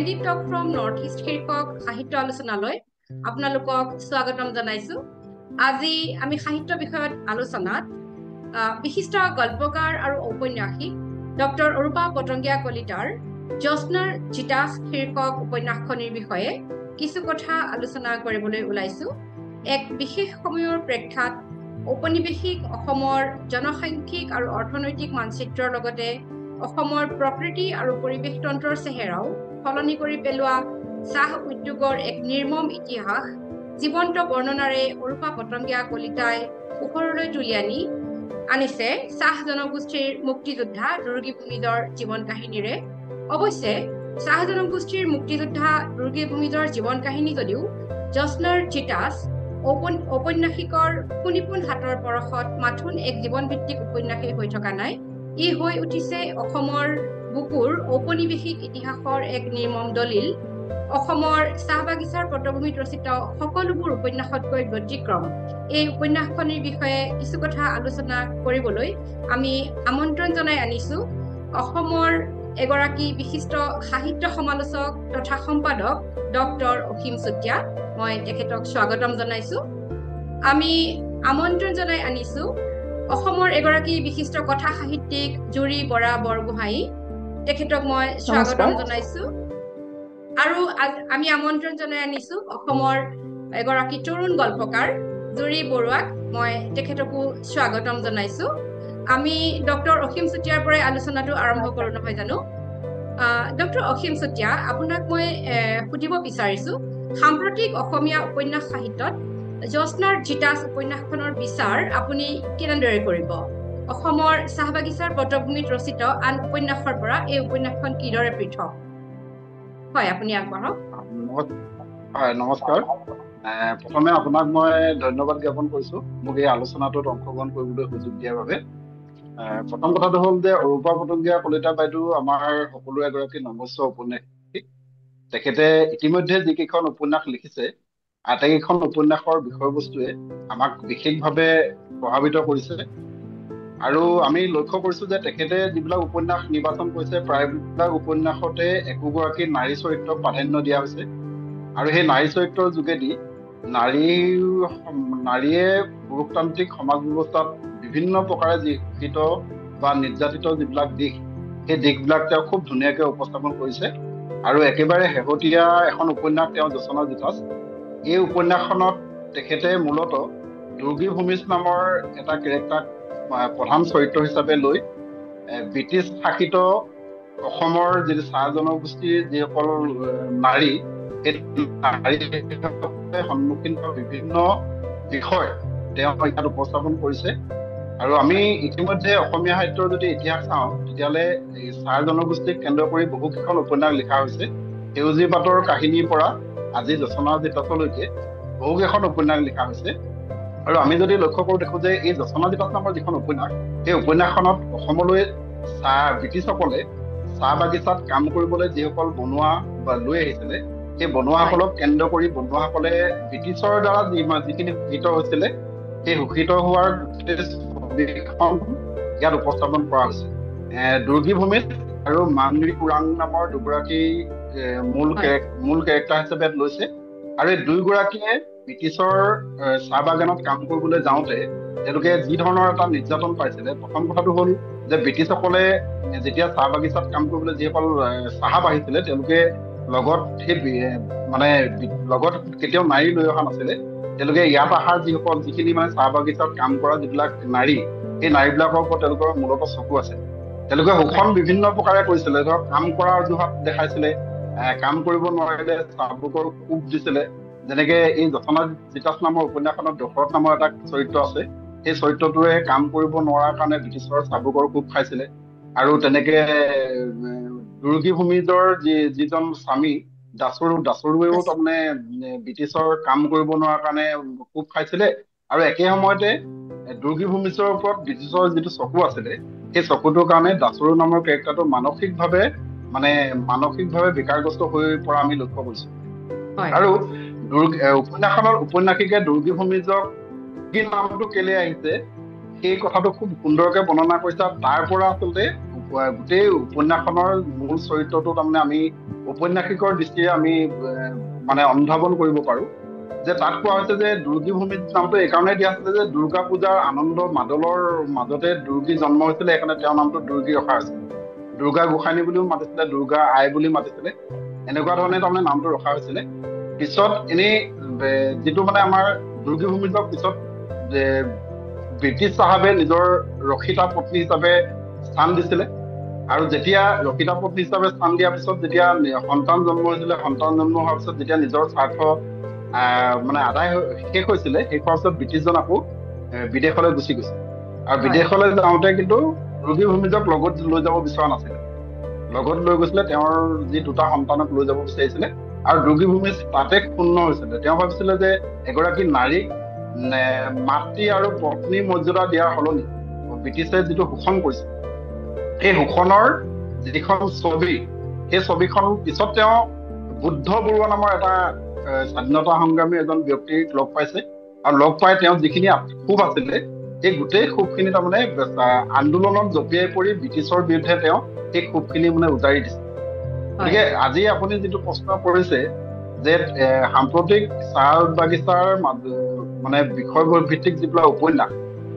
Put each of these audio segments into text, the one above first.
Candid Talk from Northeast শীৰ্ষক সাহিত্য আলোচনালৈ আপোনালোকক স্বাগতম জনাইছো। আজি আমি সাহিত্য বিষয়ত আলোচনাত বিশিষ্ট গল্পকাৰ আৰু ঔপন্যাসিক ডক্টৰ অৰূপা পটংগীয়া কলিতাৰ জ্যোৎস্নাৰ জিতাস শীৰ্ষক উপন্যাসখনিৰ বিষয়ে কিছু কথা আলোচনা কৰিবলৈ ওলাইছো। এক বিশেষ সময়ৰ প্ৰেক্ষাত ঔপনিৱেশিক অসমৰ জনসাংখ্যিক আৰু অৰ্থনৈতিক মানচিত্ৰৰ লগতে অসমৰ প্ৰকৃতি আৰু পৰিৱেশ তন্ত্ৰৰ চেহেৰাও সলনি কৰি পেলোৱা চাহ উদ্যোগৰ এক নিৰ্মম ইতিহাস জীৱন্ত বৰ্ণনাৰে অৰূপা পটংগীয়া কলিতাই পোহৰলৈ তুলি আনিছে চাহ জনগোষ্ঠীৰ মুক্তিযোদ্ধা দুৰ্গী ভূমিজৰ জীৱন কাহিনীৰে। অৱশ্যে চাহ জনগোষ্ঠীৰ মুক্তিযোদ্ধা দুৰ্গী ভূমিজৰ জীৱন কাহিনী যদিও জ্যোৎস্নাৰ জিতাস ঔপন্যাসিকৰ সুনিপুণ হাতৰ পৰশত মাথোন এক জীৱনভিত্তিক উপন্যাসেই হৈ থকা নাই, ই হৈ উঠিছে অসমৰ বুকুৰ ঔপনিৱেশিক ইতিহাসৰ এক নিৰ্মম দলিল। অসমৰ চাহ বাগিচাৰ পটভূমিত ৰচিত সকলোবোৰ উপন্যাসতকৈ ব্যতিক্ৰম এই উপন্যাসখনিৰ বিষয়ে কিছু কথা আলোচনা কৰিবলৈ আমি আমন্ত্ৰণ জনাই আনিছো অসমৰ এগৰাকী বিশিষ্ট সাহিত্য সমালোচক তথা সম্পাদক ডক্টৰ অসীম চুতীয়া। মই তেখেতক স্বাগতম জনাইছো। আমি আমন্ত্ৰণ জনাই আনিছো অসমৰ এগৰাকী বিশিষ্ট কথা সাহিত্যিক জুৰি বৰা বৰগোহাঁই, তেখেতক মই স্বাগতম জনাইছো। আৰু আমি আমন্ত্ৰণ জনাই আনিছো অসমৰ এগৰাকী তৰুণ গল্পকাৰ জুৰি বৰুৱাক, মই তেখেতকো স্বাগতম জনাইছো। আমি ডক্টৰ অসীম চুতীয়াৰ পৰাই আলোচনাটো আৰম্ভ কৰো নহয় জানো। ডক্টৰ অসীম চুতীয়া, আপোনাক মই সুধিব বিচাৰিছো, সাম্প্ৰতিক অসমীয়া উপন্যাস সাহিত্যত জ্যোৎস্নাৰ জিতাস উপন্যাসখনৰ বিচাৰ আপুনি কেনেদৰে কৰিব? অসমৰ চাহ বাগিচাৰ পটভূমিত ৰচিত আন উপন্যাসৰ পৰা এই উপন্যাসখন কিদৰে পৃথক? হয়, আপুনি আগবঢ়াওক। হয়, নমস্কাৰ। প্ৰথমে আপোনাক মই ধন্যবাদ জ্ঞাপন কৰিছো মোক এই আলোচনাটোত অংশগ্ৰহণ কৰিবলৈ সুযোগ দিয়াৰ বাবে। প্ৰথম কথাটো হ'ল যে অৰূপা পটংগীয়া কলিতা বাইদেউ আমাৰ সকলো এগৰাকী নমস্য ঔপন্যাসিক। তেখেতে ইতিমধ্যে যিকেইখন উপন্যাস লিখিছে আটাইকেইখন উপন্যাসৰ বিষয়বস্তুৱে আমাক বিশেষভাৱে প্ৰভাৱিত কৰিছে। আৰু আমি লক্ষ্য কৰিছো যে তেখেতে যিবিলাক উপন্যাস নিৰ্বাচন কৰিছে প্ৰায়বিলাক উপন্যাসতে একোগৰাকী নাৰী চৰিত্ৰক প্ৰাধান্য দিয়া হৈছে। আৰু সেই নাৰী চৰিত্ৰৰ যোগেদি নাৰীয়ে পুৰুষতান্ত্ৰিক সমাজ ব্যৱস্থাত বিভিন্ন প্ৰকাৰে যি শোষিত বা নিৰ্যাতিত যিবিলাক দিশ, সেই দিশবিলাক তেওঁ খুব ধুনীয়াকৈ উপস্থাপন কৰিছে। আৰু একেবাৰে শেহতীয়া এখন উপন্যাস তেওঁ জ্যোৎস্নাৰ জিতাস, এই উপন্যাসখনত তেখেতে মূলত দুৰ্গী ভূমিজ নামৰ এটা কেৰেক্টাৰ প্ৰধান চৰিত্ৰ হিচাপে লৈ ব্ৰিটিছ শাসিত অসমৰ যি চাহ জনগোষ্ঠীৰ যিসকল নাৰী, সেই নাৰীসকলে সন্মুখীন হোৱা বিভিন্ন বিষয় তেওঁ ইয়াত উপস্থাপন কৰিছে। আৰু আমি ইতিমধ্যে অসমীয়া সাহিত্যৰ যদি ইতিহাস চাওঁ তেতিয়াহ'লে চাহ জনগোষ্ঠীক কেন্দ্ৰ কৰি বহুকেইখন উপন্যাস লিখা হৈছে। সেউজী পাতৰ কাহিনীৰ পৰা আজি জ্যোৎস্নাৰ জিতাসলৈকে বহুকেইখন উপন্যাস লিখা হৈছে। আৰু আমি যদি লক্ষ্য কৰো দেখো যে এই জ্যোৎস্নাৰ জিতাস নামৰ যিখন উপন্যাস, সেই উপন্যাসখনত অসমলৈ ব্ৰিটিছসকলে চাহ বাগিচাত কাম কৰিবলৈ যিসকল বনুৱা বা লৈ আহিছিলে, সেই বনুৱাসকলক কেন্দ্ৰ কৰি বনুৱাসকলে ব্ৰিটিছৰ দ্বাৰা যিখিনি শোষিত হৈছিলে সেই শোষিত হোৱাৰ ইয়াত উপস্থাপন কৰা হৈছে। দুৰ্গী ভূমিত আৰু মানৰি কুৰাং নামৰ দুগৰাকী মূল কেৰেক্টাৰ হিচাপে লৈছে। আৰু এই দুয়োগৰাকীয়ে ব্ৰিটিছৰ চাহ বাগানত কাম কৰিবলৈ যাওঁতে তেওঁলোকে যি ধৰণৰ এটা নিৰ্যাতন পাইছিলে, প্ৰথম কথাটো হ'ল যে ব্ৰিটিছসকলে যেতিয়া চাহ বাগিচাত কাম কৰিবলৈ যিসকল চাহাব আহিছিলে তেওঁলোকে লগত লগত কেতিয়াও নাৰী লৈ অহা নাছিলে। তেওঁলোকে ইয়াত অহাৰ যিখিনি চাহ বাগিচাত কাম কৰা যিবিলাক নাৰী, সেই নাৰীবিলাকৰ ওপৰত তেওঁলোকৰ মূলত চকু আছে। তেওঁলোকে শোষণ বিভিন্ন প্ৰকাৰে কৰিছিলে, ধৰক কাম কৰাৰ অজুহাত দেখাইছিলে, কাম কৰিব নোৱাৰিলে চাবুকৰ কোব দিছিলে। যেনেকে এই জ্যোৎস্নাৰ জিতাস নামৰ উপন্যাসখনত দশৰথ নামৰ এটা চৰিত্ৰ আছে, সেই চৰিত্ৰটোৱে কাম কৰিব নোৱাৰাৰ কাৰণে ব্ৰিটিছৰ চাবুকৰ কোব খাইছিলে। আৰু তেনেকে দুৰ্গী ভূমিজৰ যিজন স্বামী দাসৰুৱেও তাৰমানে ব্ৰিটিছৰ কাম কৰিব নোৱাৰাৰ কাৰণে কোব খাইছিলে। আৰু একে সময়তে দুৰ্গী ভূমিজৰ ওপৰত ব্ৰিটিছৰ যিটো চকু আছিলে, সেই চকুটোৰ কাৰণে দাসৰু নামৰ কেৰেক্টাৰটো মানসিকভাৱে বিকাৰগ্ৰস্ত হৈ পৰা আমি লক্ষ্য কৰিছো। আৰু উপন্যাসখনৰ উপন্যাসিকে দুৰ্গী ভূমিজক কি নামটো কেলে আহিছে সেই কথাটো খুব সুন্দৰকে বৰ্ণনা কৰিছে। তাৰ পৰা আচলতে গোটেই উপন্যাসখনৰ মূল চৰিত্ৰটো তাৰমানে আমি ঔপন্যাসিকৰ দৃষ্টিৰে আমি মানে অনুধাৱন কৰিব পাৰো যে তাত কোৱা হৈছে যে দুৰ্গী ভূমিত নামটো এইকাৰণে দিয়া হৈছিলে যে দুৰ্গা পূজাৰ আনন্দ মাদলৰ মাজতে দুৰ্গী জন্ম হৈছিলে, সেইকাৰণে তেওঁৰ নামটো দুৰ্গী ৰখা হৈছিলে। দুৰ্গা গোসাঁনী বুলিও মাতিছিলে, দুৰ্গা আই বুলি মাতিছিলে, এনেকুৱা ধৰণে তাৰমানে নামটো ৰখা হৈছিলে। পিছত এনেই যিটো মানে আমাৰ দুৰ্গী ভূমিজক পিছত ব্ৰিটিছ চাহাবে নিজৰ ৰক্ষিতা পত্নী হিচাপে স্থান দিছিলে। আৰু যেতিয়া ৰক্ষিতা পত্নী হিচাপে স্থান দিয়াৰ পিছত যেতিয়া সন্তান জন্ম হৈছিলে, সন্তান জন্ম হোৱাৰ পিছত যেতিয়া নিজৰ স্বাৰ্থ মানে আদায় শেষ হৈছিলে, শেষ হোৱাৰ পিছত ব্ৰিটিছজন আকৌ বিদেশলৈ গুচি গৈছে। আৰু বিদেশলৈ যাওঁতে কিন্তু দুৰ্গী ভূমিজক লগত লৈ যাব বিচৰা নাছিলে, লগত লৈ গৈছিলে তেওঁৰ যি দুটা সন্তানক লৈ যাব বিচাৰিছিলে। আৰু দুৰ্গী ভূমি তাতে ক্ষুণ্ণ হৈছিলে। তেওঁ ভাবিছিলে যে এগৰাকী নাৰীক মাতৃ আৰু পত্নী মৰ্যাদা দিয়াৰ সলনি ব্ৰিটিছে যিটো শোষণ কৰিছে, সেই শোষণৰ যিখন ছবি, সেই ছবিখন পিছত তেওঁ বুদ্ধ বৰুৱা নামৰ এটা স্বাধীনতা সংগ্ৰামী এজন ব্যক্তিক লগ পাইছে। আৰু লগ পাই তেওঁ যিখিনি ক্ষোভ আছিলে, সেই গোটেই ক্ষোভখিনি তাৰমানে আন্দোলনত জঁপিয়াই পৰি ব্ৰিটিছৰ বিৰুদ্ধে তেওঁ সেই ক্ষোভখিনি মানে উজাৰি দিছে। গতিকে আজি আপুনি যিটো প্ৰশ্ন কৰিছে যে সাম্প্ৰতিক চাহ বাগিচাৰ মানে বিষয় ভিত্তিক যিবিলাক উপন্যাস,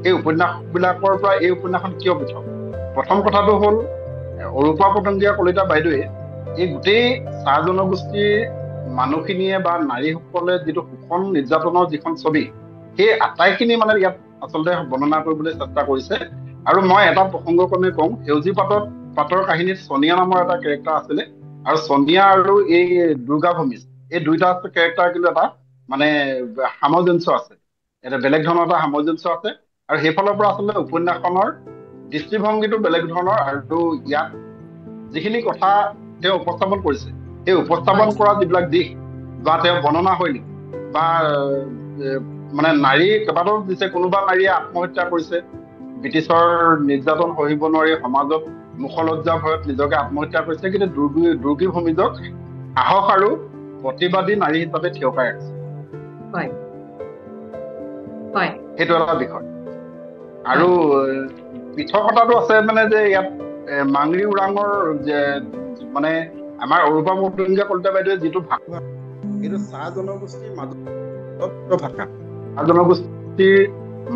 সেই উপন্যাস বিলাকৰ পৰা এই উপন্যাসখন কিয় পৃথক? প্ৰথম কথাটো হ'ল অৰূপা পতংগীয়া কলিতা বাইদেৱে এই গোটেই চাহ জনগোষ্ঠীৰ মানুহখিনিয়ে বা নাৰীসকলে যিটো শোষণ নিৰ্যাতনৰ যিখন ছবি, সেই আটাইখিনি মানে ইয়াত আচলতে বৰ্ণনা কৰিবলৈ চেষ্টা কৰিছে। আৰু মই এটা প্ৰসংগক্ৰমে কওঁ, সেউজী পাতৰ কাহিনীত ছোনিয়া নামৰ এটা কেৰেক্টাৰ আছিলে, আৰু ছোনিয়া আৰু এই দুৰ্গা ভূমিজ, এই দুইটা কেৰেক্টাৰ কিন্তু এটা মানে সামঞ্জস্য আছে, এটা বেলেগ ধৰণৰ এটা সামঞ্জস্য আছে। আৰু সেইফালৰ পৰা আচলতে উপন্যাসখনৰ দৃষ্টিভংগীটো বেলেগ ধৰণৰ। আৰু ইয়াত যিখিনি কথা তেওঁ উপস্থাপন কৰিছে, সেই উপস্থাপন কৰা যিবিলাক দিশ বা তেওঁ বৰ্ণনা শৈলী বা মানে নাৰী কেইবাটাও দিছে। কোনোবা নাৰীয়ে আত্মহত্যা কৰিছে, ব্ৰিটিছৰ নিৰ্যাতন সহিব নোৱাৰি সমাজত মুখলজ্জা ভয়ত নিজকে আত্মহত্যা কৰিছে, কিন্তু দুৰ্গী ভূমিজক সাহস আৰু প্ৰতিবাদী নাৰী হিচাপে থিয়কাই ৰাখিছে। সেইটো এটা বিষয়। আৰু পৃথকতাটো আছে মানে যে ইয়াত মাংৰি ওৰাঙৰ যে মানে আমাৰ অৰূপা পতংগীয়া কলিতা বাইদেৱে যিটো ভাষা, সেইটো চাহ জনগোষ্ঠীৰ মাজত ভাষা, চাহ জনগোষ্ঠীৰ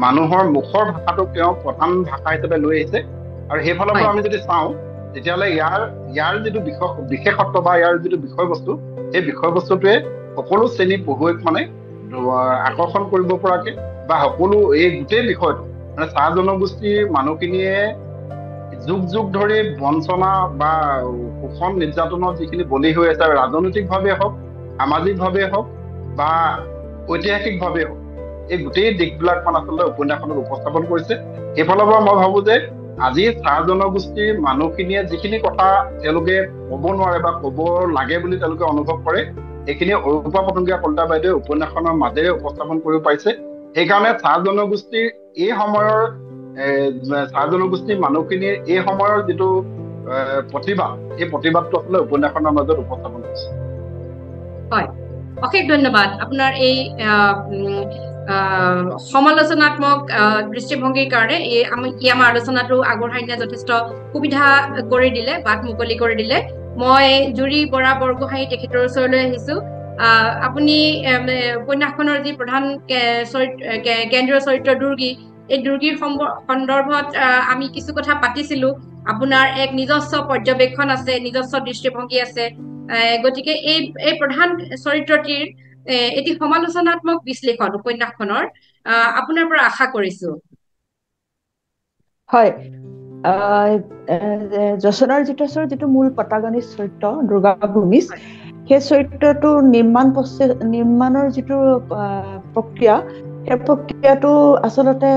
মানুহৰ মুখৰ ভাষাটোক তেওঁ প্ৰধান ভাষা হিচাপে লৈ আহিছে। আৰু সেইফালৰ পৰা আমি যদি চাওঁ, তেতিয়াহ'লে ইয়াৰ যিটো বিশেষত্ব বা ইয়াৰ যিটো বিষয়বস্তু, সেই বিষয়বস্তুটোৱে সকলো শ্ৰেণীৰ পঢ়ুৱৈক মানে আকৰ্ষণ কৰিব পৰাকে বা সকলো এই গোটেই বিষয়টো মানে চাহ জনগোষ্ঠীৰ মানুহখিনিয়ে যুগ যুগ ধৰি বঞ্চনা বা শোষণ নিৰ্যাতনৰ যিখিনি বলি হৈ আছে, ৰাজনৈতিকভাৱে হওক, সামাজিকভাৱে হওক বা ঐতিহাসিকভাৱে হওক, এই গোটেই দিশবিলাক মানে আচলতে উপন্যাসখনত উপস্থাপন কৰিছে। সেইফালৰ পৰা মই ভাবো যে আজি চাহ জনগোষ্ঠীৰ মানুহখিনিয়ে যিখিনি কথা তেওঁলোকে ক'ব নোৱাৰে বা ক'ব লাগে বুলি তেওঁলোকে অনুভৱ কৰে, সেইখিনি অৰূপা পতংগীয়া কলিতা বাইদেৱে উপন্যাসখনৰ মাজেৰে উপস্থাপন কৰিব পাৰিছে। সেইকাৰণে চাহ জনগোষ্ঠীৰ এই সময়ৰ চাহ জনগোষ্ঠীৰ মানুহখিনিৰ এই সময়ৰ যিটো প্ৰতিবাদ, এই প্ৰতিবাদটো আচলতে উপন্যাসখনৰ মাজত উপস্থাপন কৰিছে। হয়, অশেষ ধন্যবাদ আপোনাৰ এই সমালোচনাত্মক দৃষ্টিভংগীৰ কাৰণে। আমাৰ আলোচনাটো আগবঢ়াই নিয়া যথেষ্ট সুবিধা কৰি দিলে, বাট মুকলি কৰি দিলে। মই জুৰি বৰা বৰগোহাঁই তেখেতৰ ওচৰলৈ আহিছো। আপুনি উপন্যাসখনৰ যি প্ৰধান কেন্দ্ৰীয় চৰিত্ৰ দুৰ্গী, এই দুৰ্গীৰ সন্দৰ্ভত আমি কিছু কথা পাতিছিলো। আপোনাৰ এক নিজস্ব পৰ্যবেক্ষণ আছে, নিজস্ব দৃষ্টিভংগী আছে। গতিকে এই প্ৰধান চৰিত্ৰটিৰ এটি সমালোচনাত্মক বিশ্লেষণ উপন্যাসখনৰ আপোনাৰ পৰা আশা কৰিছো। হয়, যশোদাৰ জিতেশ্বৰ যিটো মূল প্ৰটাগনিষ্ট চৰিত্ৰ দুৰ্গা ভূমিজ, সেই চৰিত্ৰটো নিৰ্মাণৰ যিটো প্ৰক্ৰিয়া, সেই প্ৰক্ৰিয়াটো আচলতে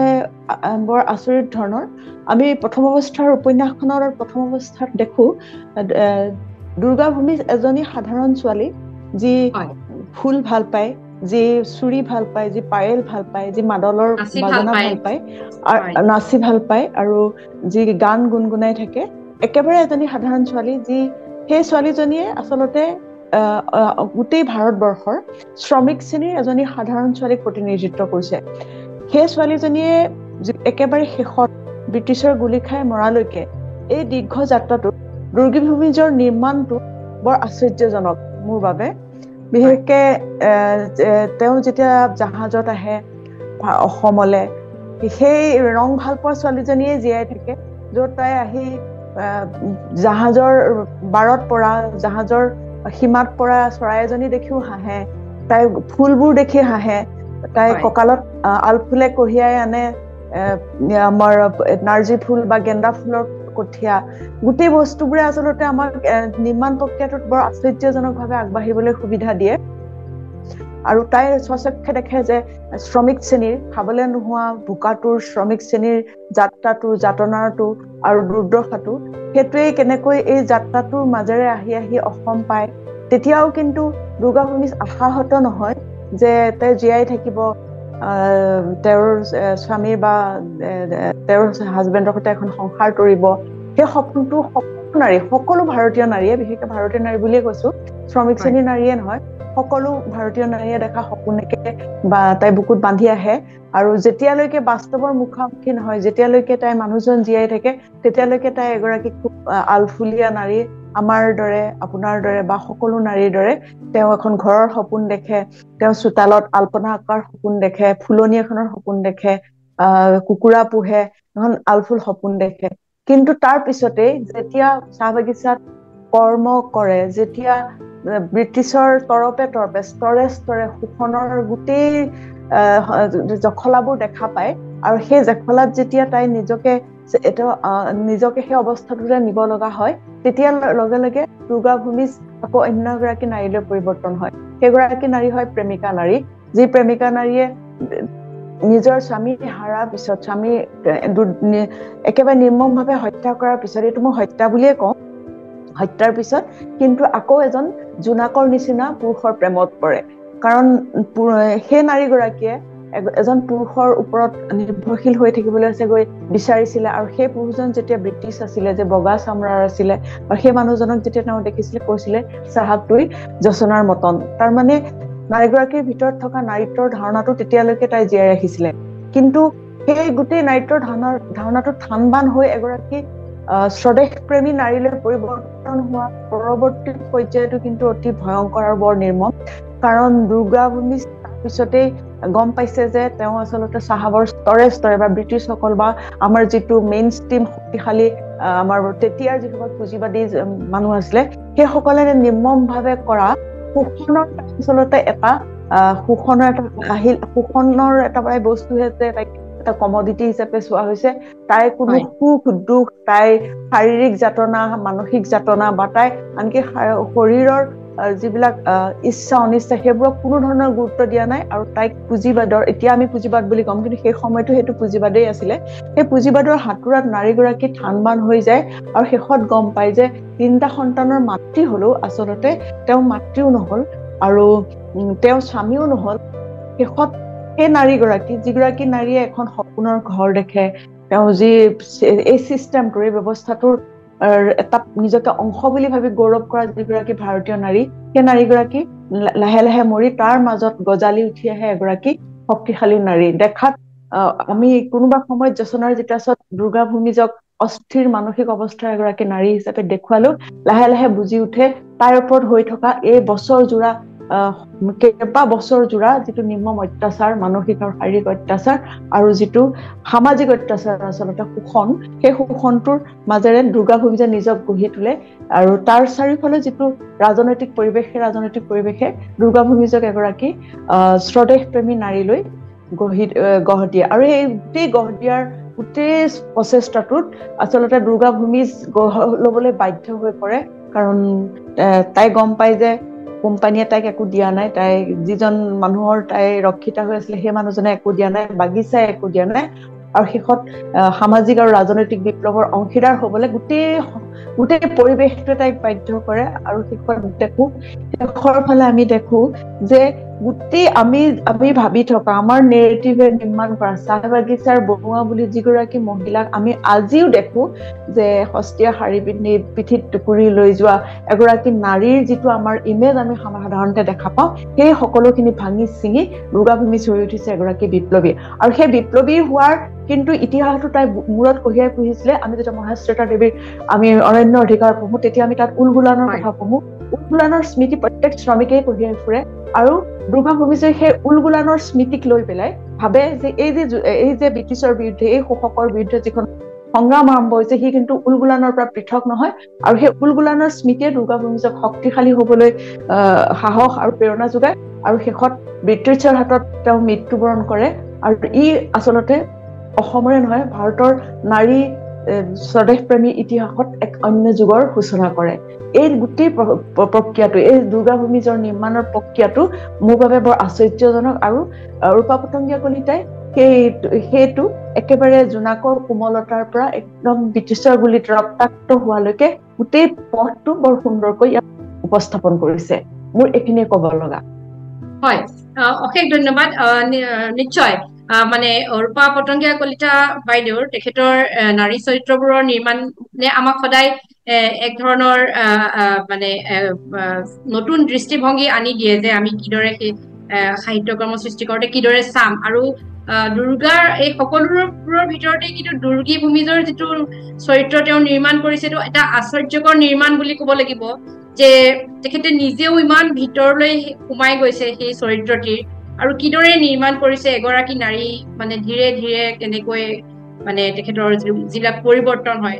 বৰ আচৰিত ধৰণৰ। আমি প্ৰথম অৱস্থাৰ উপন্যাসখনৰ প্ৰথম অৱস্থাত দেখো দুৰ্গা ভূমিজ এজনী সাধাৰণ ছোৱালী, যি ফুল ভাল পায়, যি চুৰি ভাল পায়, যি পায়েল ভাল পায়, যি মাদলৰ বাজনা ভাল পায়, নাচি ভাল পায়, আৰু যি গান গুণগুণাই থাকে, একেবাৰে এজনী সাধাৰণ ছোৱালী। যি সেই ছোৱালীজনীয়ে আচলতে গোটেই ভাৰতবৰ্ষৰ শ্ৰমিক শ্ৰেণীৰ এজনী সাধাৰণ ছোৱালীক প্ৰতিনিধিত্ব কৰিছে। সেই ছোৱালীজনীয়ে একেবাৰে শেষত ব্ৰিটিছৰ গুলি খাই মৰালৈকে এই দীৰ্ঘ যাত্ৰাটোত দুৰ্গী ভূমিজৰ নিৰ্মাণটো বৰ আশ্চৰ্যজনক মোৰ বাবে বিশেষকে তেওঁ যেতিয়া জাহাজত আহে অসমলে সেই ৰং ভাল পোৱা ছোৱালীজনীয়ে জীয়াই থাকে য'ত তাই আহি জাহাজৰ বাৰত পৰা জাহাজৰ সীমাত পৰা চৰাই এজনী দেখিও হাঁহে তাই ফুলবোৰ দেখি হাঁহে তাই কঁকালত আলফুলে কঢ়িয়াই আনে আমাৰ নাৰ্জী ফুল বা গেন্দা ফুলৰ কঠীয়া গোটেই বস্তুবোৰে আচলতে আমাক নিৰ্মাণ প্ৰক্ৰিয়াটোত বৰ আশ্চৰ্যজনকভাৱে আগবাঢ়িবলৈ সুবিধা দিয়ে আৰু তাই স্বচক্ষে দেখে যে শ্ৰমিক শ্ৰেণীৰ খাবলৈ নোহোৱা বোকাটোৰ শ্ৰমিক শ্ৰেণীৰ যাত্ৰাটো যাতনাটো আৰু দুৰ্দশাটো সেইটোৱেই কেনেকৈ এই যাত্ৰাটোৰ মাজেৰে আহি আহি অসম পায় তেতিয়াও কিন্তু দুৰ্গা ভূমি আশাহত নহয় যে তাই জীয়াই থাকিব তেওঁৰ স্বামী বা তেওঁৰ হাজবেণ্ডৰ সৈতে এখন সংসাৰ তৰিব সেই সপোনটো সকলো ভাৰতীয় নাৰীয়ে বিশেষকৈ ভাৰতীয় নাৰী বুলিয়ে কৈছো শ্ৰমিক শ্ৰেণীৰ নাৰীয়ে নহয় সকলো ভাৰতীয় নাৰীয়ে দেখা সপোনকে বা তাই বুকুত বান্ধি আহে আৰু যেতিয়ালৈকে বাস্তৱৰ মুখামুখি নহয় যেতিয়ালৈকে তাই মানুহজন জীয়াই থাকে তেতিয়ালৈকে তাই এগৰাকী খুব আলফুলীয়া নাৰী আমাৰ দৰে আপোনাৰ দৰে বা সকলো নাৰীৰ দৰে তেওঁ এখন ঘৰৰ সপোন দেখে তেওঁ চোতালত আল্পনা আঁকাৰ সপোন দেখে ফুলনি এখনৰ সপোন দেখে কুকুৰা পোহে এখন আলফুল সপোন দেখে কিন্তু তাৰ পিছতে যেতিয়া চাহ বাগিচাত কৰ্ম কৰে যেতিয়া ব্ৰিটিছৰ তৰপে স্তৰে স্তৰে শোষণৰ গোটেই জখলাবোৰ দেখা পায় আৰু সেই জখলাত যেতিয়া তাই নিজকে সেই অৱস্থাটোলৈ নিব লগা হয় তেতিয়া লগে লগে দুৰ্গা ভূমি আকৌ অন্য এগৰাকী নাৰীলৈ পৰিৱৰ্তন হয় সেইগৰাকী নাৰী হয় প্ৰেমিকা নাৰী যি প্ৰেমিকা নাৰীয়ে নিজৰ স্বামী হাৰা পিছত স্বামী একেবাৰে নিৰ্মমভাৱে হত্যা কৰাৰ পিছত এইটো মই হত্যা বুলিয়ে কওঁ হত্যাৰ পিছত কিন্তু আকৌ এজন জোনাকৰ নিচিনা পুৰুষৰ প্ৰেমত পৰে কাৰণ সেই নাৰীগৰাকীয়ে এজন পুৰুষৰ ওপৰত নিৰ্ভৰশীল হৈ থাকিবলৈ গৈ বিচাৰিছিলে আৰু সেই পুৰুষজন যেতিয়া ব্ৰিটিছ আছিলে যে বগা চামৰাৰ আছিলে আৰু সেই মানুহজনক যেতিয়া তেওঁ দেখিছিলে কৈছিলে চাহাব তুই জচনাৰ মতন তাৰমানে নাৰীগৰাকীৰ ভিতৰত থকা নাৰীত্বৰ ধাৰণাটো তেতিয়ালৈকে তাই জীয়াই ৰাখিছিলে কিন্তু সেই গোটেই নাৰীত্বৰ ধাৰণাটো থানবান হৈ এগৰাকী স্বদেশ প্ৰেমী নাৰীলৈ পৰিৱৰ্তন হোৱা পৰৱৰ্তী পৰ্যায়টো কিন্তু অতি ভয়ংকৰ আৰু বৰ নিৰ্মম কাৰণ দুৰ্গা ভূমি পিছতেই গম পাইছে যে তেওঁ আচলতে চাহাবৰ স্তৰে স্তৰে বা ব্ৰিটিছসকল বা আমাৰ যিটো মেইন ষ্ট্ৰীম শক্তিশালী আমাৰ তেতিয়াৰ যিসকল পুঁজিবাদী মানুহ আছিলে সেইসকলে নিৰ্মমভাৱে কৰা শোষণৰ আচলতে এটা শোষণৰ এটা বস্তুহে যে তাইক এটা কমডিটি হিচাপে চোৱা হৈছে তাই কোনো সুখ দুখ তাই শাৰীৰিক যাতনা মানসিক যাতনা বা তাই আনকি শৰীৰৰ যিবিলাক ইচ্ছা অনিচ্ছা সেইবোৰক কোনো ধৰণৰ গুৰুত্ব দিয়া নাই আৰু তাইক পুঁজিবাদৰ এতিয়া আমি পুঁজিবাদ বুলি ক'ম কিন্তু সেই সময়তো সেইটো পুঁজিবাদেই আছিলে সেই পুঁজিবাদৰ হাতোৰাত নাৰীগৰাকী থানবান হৈ যায় আৰু শেষত গম পায় যে 3টা সন্তানৰ মাতৃ হলেও আচলতে তেওঁ মাতৃও নহল আৰু তেওঁ স্বামীও নহল শেষত সেই নাৰীগৰাকী যিগৰাকী নাৰীয়ে এখন সপোনৰ ঘৰ দেখে তেওঁ যি এই চিষ্টেমটোৰ এই ব্যৱস্থাটোৰ এটা নিজকে অংশ বুলি ভাবি গৌৰৱ কৰা যিগৰাকী ভাৰতীয় নাৰী সেই নাৰীগৰাকী লাহে লাহে মৰি তাৰ মাজত গজালি উঠি আহে এগৰাকী শক্তিশালী নাৰী দেখাত আমি কোনোবা সময়ত জচনাৰ জিতাছত দুৰ্গা ভূমিজক অস্থিৰ মানসিক অৱস্থাৰ এগৰাকী নাৰী হিচাপে দেখুৱালো লাহে লাহে বুজি উঠে তাৰ ওপৰত হৈ থকা এই বছৰ জোৰা কেইবা বছৰ জোৰা যিটো নিৰ্মম অত্যাচাৰ মানসিক আৰু শাৰীৰিক অত্যাচাৰ আৰু যিটো সামাজিক অত্যাচাৰ আচলতে শোষণ সেই শোষণটোৰ মাজেৰে দুৰ্গা ভূমি যে নিজক গঢ়ি তোলে আৰু তাৰ চাৰিওফালে যিটো ৰাজনৈতিক পৰিৱেশ সেই ৰাজনৈতিক পৰিৱেশে দুৰ্গা ভূমিজক এগৰাকী স্বদেশ প্ৰেমী নাৰীলৈ গঢ় দিয়ে আৰু এই গোটেই গঢ় দিয়াৰ গোটেই প্ৰচেষ্টাটোত আচলতে দুৰ্গা ভূমি গঢ় ল'বলৈ বাধ্য হৈ পৰে কাৰণ তাই গম পায় যে কোম্পানীয়ে তাইক একো দিয়া নাই তাই যিজন মানুহৰ তাই ৰক্ষিতা হৈ আছিলে সেই মানুহজনে একো দিয়া নাই বাগিচাই একো দিয়া নাই আৰু শেষত সামাজিক আৰু ৰাজনৈতিক বিপ্লৱৰ অংশীদাৰ হ'বলৈ গোটেই পৰিৱেশটোৱে তাইক বাধ্য কৰে আৰু শেষৰ ফালে আমি দেখো যে গোটেই আমি ভাবি থকা আমাৰ নেৰেটিভে নিৰ্মাণ কৰা চাহ বাগিচাৰ বনুৱা বুলি যিগৰাকী মহিলাক আমি আজিও দেখো যে সস্তীয়া শাৰী পিন্ধি পিঠিত টুকুৰি লৈ যোৱা এগৰাকী নাৰীৰ যিটো আমাৰ ইমেজ আমি সাধাৰণতে দেখা পাওঁ সেই সকলোখিনি ভাঙি চিঙি দুৰ্গা ভূমি চৰি উঠিছে এগৰাকী বিপ্লৱী আৰু সেই বিপ্লৱী হোৱাৰ কিন্তু ইতিহাসটো তাই মূৰত কঢ়িয়াই পুহিছিলে আমি যেতিয়া মহাশ্বেতা দেৱীৰ আমি অৰণ্য অধিকাৰ পঢ়ো তেতিয়া আমি তাত উলগুলানৰ কথা পঢ়ো উলগুলানৰ স্মৃতি প্ৰত্যেক শ্ৰমিকেই কঢ়িয়াই ফুৰে আৰু দুৰ্গা ভূমিজে সেই উলগুলানৰ স্মৃতিক লৈ পেলাই ভাবে যে এই যে ব্ৰিটিছৰ বিৰুদ্ধে এই শোষকৰ বিৰুদ্ধে যিখন সংগ্ৰাম আৰম্ভ হৈছে সি কিন্তু উলগুলানৰ পৰা পৃথক নহয় আৰু সেই উলগুলানৰ স্মৃতিয়ে দুৰ্গা ভূমিজক শক্তিশালী হ'বলৈ সাহস আৰু প্ৰেৰণা যোগায় আৰু শেষত ব্ৰিটিছৰ হাতত তেওঁ মৃত্যুবৰণ কৰে আৰু ই আচলতে অসমৰে নহয় ভাৰতৰ নাৰী স্বদেশপ্ৰেমী ইতিহাসত এক অন্য যুগৰ সূচনা কৰে এই গোটেই প্ৰক্ৰিয়াটো এই দুৰ্গা ভূমিজৰ নিৰ্মাণৰ প্ৰক্ৰিয়াটো মোৰ বাবে বৰ আশ্চৰ্যজনক আৰু ৰূপা পতংগীয়া কলিতাই সেইটো একেবাৰে জোনাকৰ কোমলতাৰ পৰা একদম ব্ৰিটিছৰ গুলিত ৰক্তাক্ত হোৱালৈকে গোটেই পথটো বৰ সুন্দৰকৈ ইয়াত উপস্থাপন কৰিছে মোৰ এইখিনিয়ে ক'ব লগা হয় অশেষ ধন্যবাদ নিশ্চয় মানে ৰূপা পতংগীয়া কলিতা বাইদেউৰ তেখেতৰ নাৰী চৰিত্ৰবোৰৰ নিৰ্মাণে আমাক সদায় এক ধৰণৰ মানে নতুন দৃষ্টিভংগী আনি দিয়ে যে আমি কিদৰে সেই সাহিত্য কৰ্ম সৃষ্টি কৰোঁতে কিদৰে চাম আৰু দুৰ্গাৰ এই সকলোবোৰৰ ভিতৰতে কিন্তু দুৰ্গী ভূমিজৰ যিটো চৰিত্ৰ তেওঁ নিৰ্মাণ কৰিছে এইটো এটা আশ্চৰ্যকৰ নিৰ্মাণ বুলি ক'ব লাগিব যে তেখেতে নিজেও ইমান ভিতৰলৈ সোমাই গৈছে সেই চৰিত্ৰটিৰ আৰু কিদৰে নিৰ্মাণ কৰিছে এগৰাকী নাৰী মানে ধীৰে ধীৰে কেনেকৈ মানে তেখেতৰ যিবিলাক পৰিৱৰ্তন হয়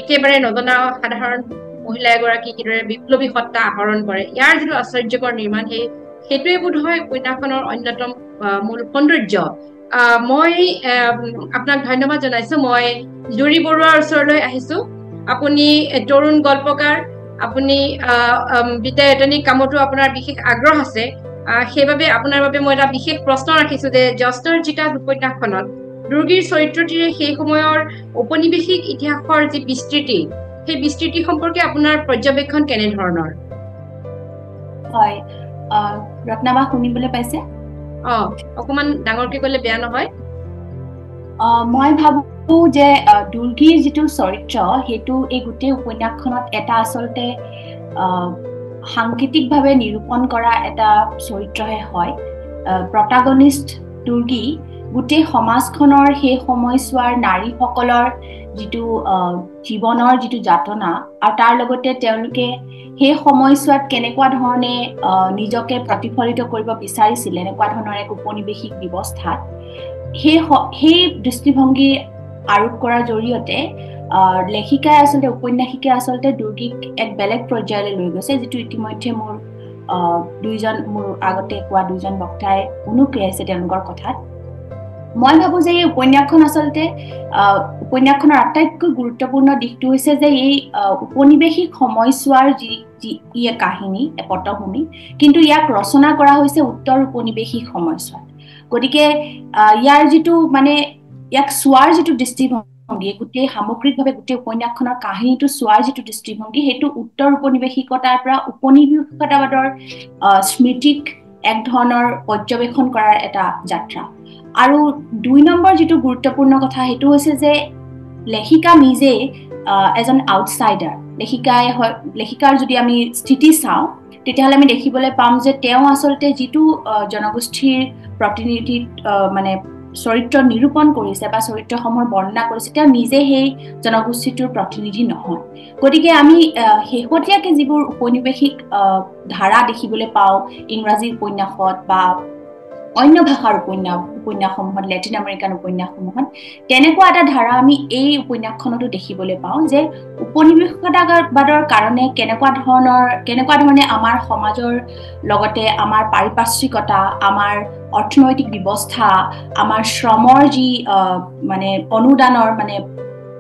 একেবাৰে নজনা সাধাৰণ মহিলা এগৰাকী কিদৰে বিপ্লৱী সত্তা আহৰণ কৰে ইয়াৰ যিটো আশ্চৰ্যকৰ নিৰ্মাণ সেইটোৱে বোধ হয় উপন্যাসখনৰ অন্যতম মূল সৌন্দৰ্য মই আপোনাক ধন্যবাদ জনাইছো মই জুৰি বৰুৱাৰ ওচৰলৈ আহিছো আপুনি তৰুণ গল্পকাৰ আপুনি বিদ্যায়তনিক কামতো আপোনাৰ বিশেষ আগ্ৰহ আছে সেইবাবে আপোনাৰ বাবে মই এটা বিশেষ প্ৰশ্ন ৰাখিছো যে জ্যোৎস্নাৰ চিতা উপন্যাসখনত দুৰ্গীৰ চৰিত্ৰটিৰে সেই সময়ৰ ঔপনিৱেশিক ইতিহাসৰ যি বিস্তৃতি সেই বিস্তৃতি সম্পৰ্কে আপোনাৰ পৰ্যবেক্ষণ কেনেধৰণৰ হয় ৰত্নাবা শুনিবলৈ পাইছে অকমান ডাঙৰকে ক'লে বেয়া নহয় মই ভাবো যে দুৰ্গীৰ যিটো চৰিত্ৰ সেইটো এই গোটেই উপন্যাসখনত এটা আচলতে সাংকেতিকভাৱে নিৰূপণ কৰা এটা চৰিত্ৰহে হয় প্ৰটাগনিষ্ট দুৰ্গী গোটেই সমাজখনৰ সেই সময়ছোৱাৰ নাৰীসকলৰ যিটো জীৱনৰ যিটো যাতনা আৰু তাৰ লগতে তেওঁলোকে সেই সময়ছোৱাত কেনেকুৱা ধৰণে নিজকে প্ৰতিফলিত কৰিব বিচাৰিছিলে এনেকুৱা ধৰণৰ এক ঔপনিৱেশিক ব্যৱস্থাত সেই দৃষ্টিভংগী আৰোপ কৰাৰ জৰিয়তে লেখিকাই আচলতে উপন্যাসিকে আচলতে দুৰ্গীক এক বেলেগ পৰ্যায়লৈ লৈ গৈছে যিটো ইতিমধ্যে মোৰ আগতে কোৱা দুজন বক্তাই অনুক্ৰিয়াইছে তেওঁলোকৰ কথাত মই ভাবো যে এই উপন্যাসখন আচলতে উপন্যাসখনৰ আটাইতকৈ গুৰুত্বপূৰ্ণ দিশটো হৈছে যে এই উপনিৱেশিক সময়ছোৱাৰ যি কাহিনী পটভূমি কিন্তু ইয়াক ৰচনা কৰা হৈছে উত্তৰ উপনিৱেশিক সময়ছোৱাত গতিকে ইয়াৰ যিটো মানে ইয়াক চোৱাৰ যিটো দৃষ্টিভংগী গোটেই সামগ্ৰিকভাৱে গোটেই উপন্যাসখনৰ কাহিনীটো চোৱাৰ যিটো দৃষ্টিভংগী সেইটো উত্তৰ উপনিৱেশিকতাৰ পৰা উপনিৱেশিকতাবাদৰ স্মৃতিক এক ধৰণৰ পৰ্যবেক্ষণ কৰাৰ এটা যাত্ৰা আৰু ২ নম্বৰ যিটো গুৰুত্বপূৰ্ণ কথা সেইটো হৈছে যে লেখিকা নিজে এজন আউটসাইডাৰ লেখিকাৰ যদি আমি স্থিতি চাওঁ তেতিয়াহ'লে আমি দেখিবলৈ পাম যে তেওঁ আচলতে যিটো জনগোষ্ঠীৰ প্ৰতিনিধি মানে চৰিত্ৰ নিৰূপণ কৰিছে বা চৰিত্ৰসমূহৰ বৰ্ণনা কৰিছে তেওঁ নিজে সেই জনগোষ্ঠীটোৰ প্ৰতিনিধি নহয় গতিকে আমি শেহতীয়াকৈ যিবোৰ উপনিৱেশিক ধাৰা দেখিবলৈ পাওঁ ইংৰাজী উপন্যাসত বা অন্য ভাষাৰ উপন্যাসসমূহত লেটিন আমেৰিকান উপন্যাসসমূহত তেনেকুৱা এটা ধাৰা আমি এই উপন্যাসখনতো দেখিবলৈ পাওঁ যে উপনিৱেশিকতাবাদৰ কাৰণে কেনেকুৱা ধৰণে আমাৰ সমাজৰ লগতে আমাৰ পাৰিপাৰ্শ্বিকতা আমাৰ অৰ্থনৈতিক ব্যৱস্থা আমাৰ শ্ৰমৰ যি মানে অনুদানৰ মানে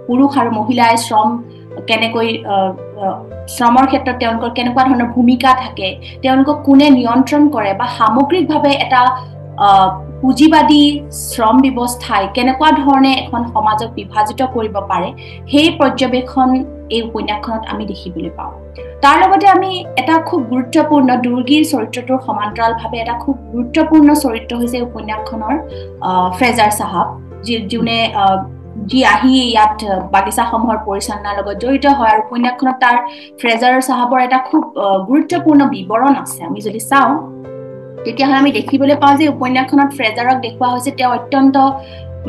পুৰুষ আৰু মহিলাই শ্ৰম কেনেকৈ শ্ৰমৰ ক্ষেত্ৰত তেওঁলোকৰ কেনেকুৱা ধৰণৰ ভূমিকা থাকে তেওঁলোকক কোনে নিয়ন্ত্ৰণ কৰে বা সামগ্ৰিকভাৱে এটা পুঁজিবাদী শ্ৰম ব্যৱস্থাই কেনেকুৱা ধৰণে এখন সমাজক বিভাজিত কৰিব পাৰে সেই পৰ্যবেক্ষণ এই উপন্যাসখনত আমি দেখিবলৈ পাওঁ তাৰ লগতে আমি এটা খুব গুৰুত্বপূৰ্ণ দুৰ্গীৰ চৰিত্ৰটোৰ সমান্তৰালভাৱে এটা খুব গুৰুত্বপূৰ্ণ চৰিত্ৰ হৈছে উপন্যাসখনৰ ফ্ৰেজাৰ চাহাব যোনে যি আহি ইয়াত বাগিচাসমূহৰ পৰিচালনাৰ লগত জড়িত হয় আৰু উপন্যাসখনত তাৰ ফ্ৰেজাৰ চাহাবৰ এটা খুব গুৰুত্বপূৰ্ণ বিৱৰণ আছে আমি যদি চাওঁ তেতিয়াহ'লে আমি দেখিবলৈ পাওঁ যে উপন্যাসখনত ফ্ৰেজাৰক দেখুওৱা হৈছে তেওঁ অত্যন্ত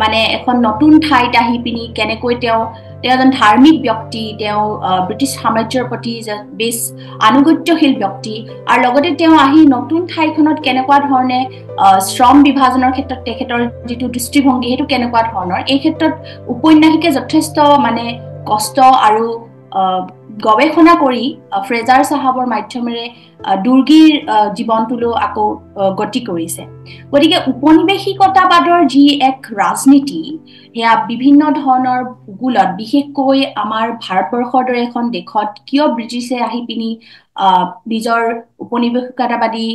মানে এখন নতুন ঠাইত আহি পিনি কেনেকৈ তেওঁ তেওঁ এজন ধাৰ্মিক ব্যক্তি, তেওঁ ব্ৰিটিছ সাম্ৰাজ্যৰ প্ৰতি বেছ আনুগত্যশীল ব্যক্তি, আৰু লগতে তেওঁ আহি নতুন ঠাইখনত কেনেকুৱা ধৰণে শ্ৰম বিভাজনৰ ক্ষেত্ৰত তেখেতৰ যিটো দৃষ্টিভংগী সেইটো কেনেকুৱা ধৰণৰ, এই ক্ষেত্ৰত উপন্যাসিকে যথেষ্ট মানে কষ্ট আৰু গৱেষণা কৰি ফ্ৰেজাৰ চাহাবৰ মাধ্যমেৰে দুৰ্গীৰ জীৱনটোলৈ আকৌ গতি কৰিছে। গতিকে উপনিৱেশিকতাবাদৰ যি এক ৰাজনীতি, সেয়া বিভিন্ন ধৰণৰ ভূগোলত, বিশেষকৈ আমাৰ ভাৰতবৰ্ষৰ দৰে এখন দেশত কিয় ব্ৰিটিছে আহি পিনি নিজৰ উপনিৱেশিকতাবাদী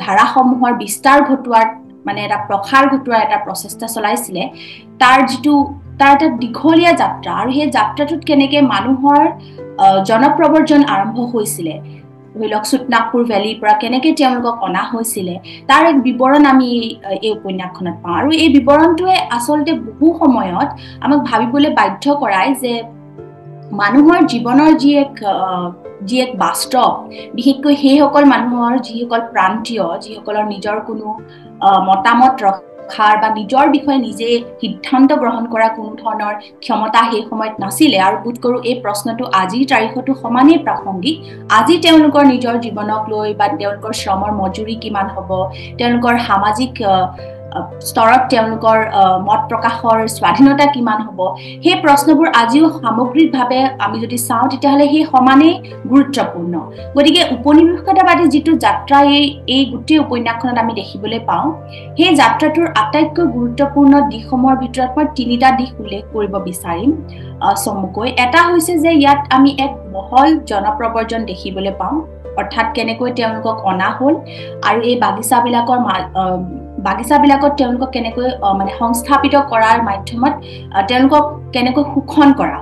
ধাৰাসমূহৰ বিস্তাৰ ঘটোৱাৰ মানে এটা প্ৰসাৰ ঘটোৱাৰ এটা প্ৰচেষ্টা চলাইছিলে, তাৰ এটা দীঘলীয়া যাত্ৰা, আৰু সেই যাত্ৰাটোত কেনেকে মানুহৰ জনপ্ৰব্ৰজন আৰম্ভ হৈছিলে, ধৰি লওক সুতনাগপুৰ ভেলীৰ পৰা কেনেকে তেওঁলোকক অনা হৈছিলে, তাৰ এক বিৱৰণ আমি এই উপন্যাসখনত পাওঁ। আৰু এই বিৱৰণটোৱে আচলতে বহু সময়ত আমাক ভাবিবলৈ বাধ্য কৰায় যে মানুহৰ জীৱনৰ যি এক বাস্তৱ, বিশেষকৈ সেইসকল মানুহৰ যিসকল প্ৰান্তীয়, যিসকলৰ নিজৰ কোনো মতামত ৰখাৰ বা নিজৰ বিষয়ে নিজে সিদ্ধান্ত গ্ৰহণ কৰা কোনো ধৰণৰ ক্ষমতা সেই সময়ত নাছিলে। আৰু বোধ কৰোঁ এই প্ৰশ্নটো আজিৰ তাৰিখতো সমানেই প্ৰাসংগিক। আজি তেওঁলোকৰ নিজৰ জীৱনক লৈ বা তেওঁলোকৰ শ্ৰমৰ মজুৰি কিমান হ'ব, তেওঁলোকৰ সামাজিক স্তৰত তেওঁলোকৰ মত প্ৰকাশৰ স্বাধীনতা কিমান হ'ব, সেই প্ৰশ্নবোৰ আজিও সামগ্ৰিকভাৱে আমি যদি চাওঁ তেতিয়াহ'লে সেই সমানেই গুৰুত্বপূৰ্ণ। গতিকে উপনিৱেশিকতাবাদী যিটো যাত্ৰা এই গোটেই উপন্যাসখনত আমি দেখিবলৈ পাওঁ, সেই যাত্ৰাটোৰ আটাইতকৈ গুৰুত্বপূৰ্ণ দিশসমূহৰ ভিতৰত মই 3টা দিশ উল্লেখ কৰিব বিচাৰিম চমুকৈ। এটা হৈছে যে ইয়াত আমি এক বহল জনপ্ৰব্ৰজন দেখিবলৈ পাওঁ, অৰ্থাৎ কেনেকৈ তেওঁলোকক অনা হ'ল আৰু এই বাগিচাবিলাকত তেওঁলোকক কেনেকৈ মানে সংস্থাপিত কৰাৰ মাধ্যমত তেওঁলোকক কেনেকৈ শোষণ কৰা।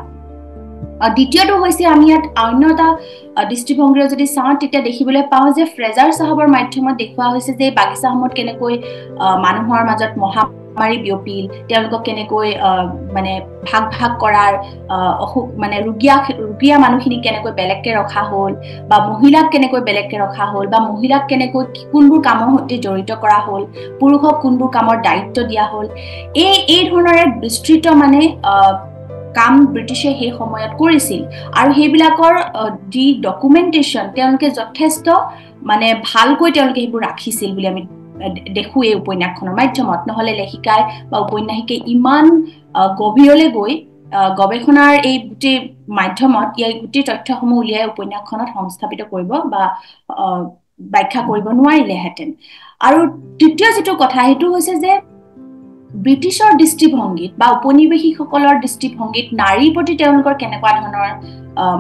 দ্বিতীয়টো হৈছে আমি ইয়াত অন্য এটা দৃষ্টিভংগীৰে যদি চাওঁ তেতিয়া দেখিবলৈ পাওঁ যে ফ্ৰেজাৰ চাহাবৰ মাধ্যমত দেখুওৱা হৈছে যে বাগিচাসমূহত কেনেকৈ মানুহৰ মাজত মহামাৰী বিয়পিল, তেওঁলোকক কেনেকৈ মানে ভাগ ভাগ কৰাৰ মানে ৰোগীয়া মানুহখিনিক কেনেকৈ বেলেগকে ৰখা হ'ল, বা মহিলাক কেনেকৈ বেলেগকে ৰখা হ'ল, বা মহিলাক কেনেকৈ কোনবোৰ কামৰ সৈতে জড়িত কৰা হ'ল, পুৰুষক কোনবোৰ কামৰ দায়িত্ব দিয়া হ'ল। এই ধৰণৰ এক বিস্তৃত মানে কাম ব্ৰিটিছে সেই সময়ত কৰিছিল, আৰু সেইবিলাকৰ যি ডকুমেণ্টেশ্যন তেওঁলোকে যথেষ্ট মানে ভালকৈ তেওঁলোকে সেইবোৰ ৰাখিছিল বুলি আমি দেখো এই উপন্যাসখনৰ মাধ্যমত। নহ'লে লেখিকাই বা উপন্যাসিকে ইমান গভীৰলৈ গৈ গৱেষণাৰ এই গোটেই মাধ্যমত এই গোটেই তথ্যসমূহ উলিয়াই উপন্যাসখনত সংস্থাপিত কৰিব বা ব্যাখ্যা কৰিব নোৱাৰিলেহেঁতেন। আৰু তৃতীয় যিটো কথা সেইটো হৈছে যে ব্ৰিটিছৰ দৃষ্টিভংগীত বা উপনিৱেশিকসকলৰ দৃষ্টিভংগীত নাৰীৰ প্ৰতি তেওঁলোকৰ কেনেকুৱা ধৰণৰ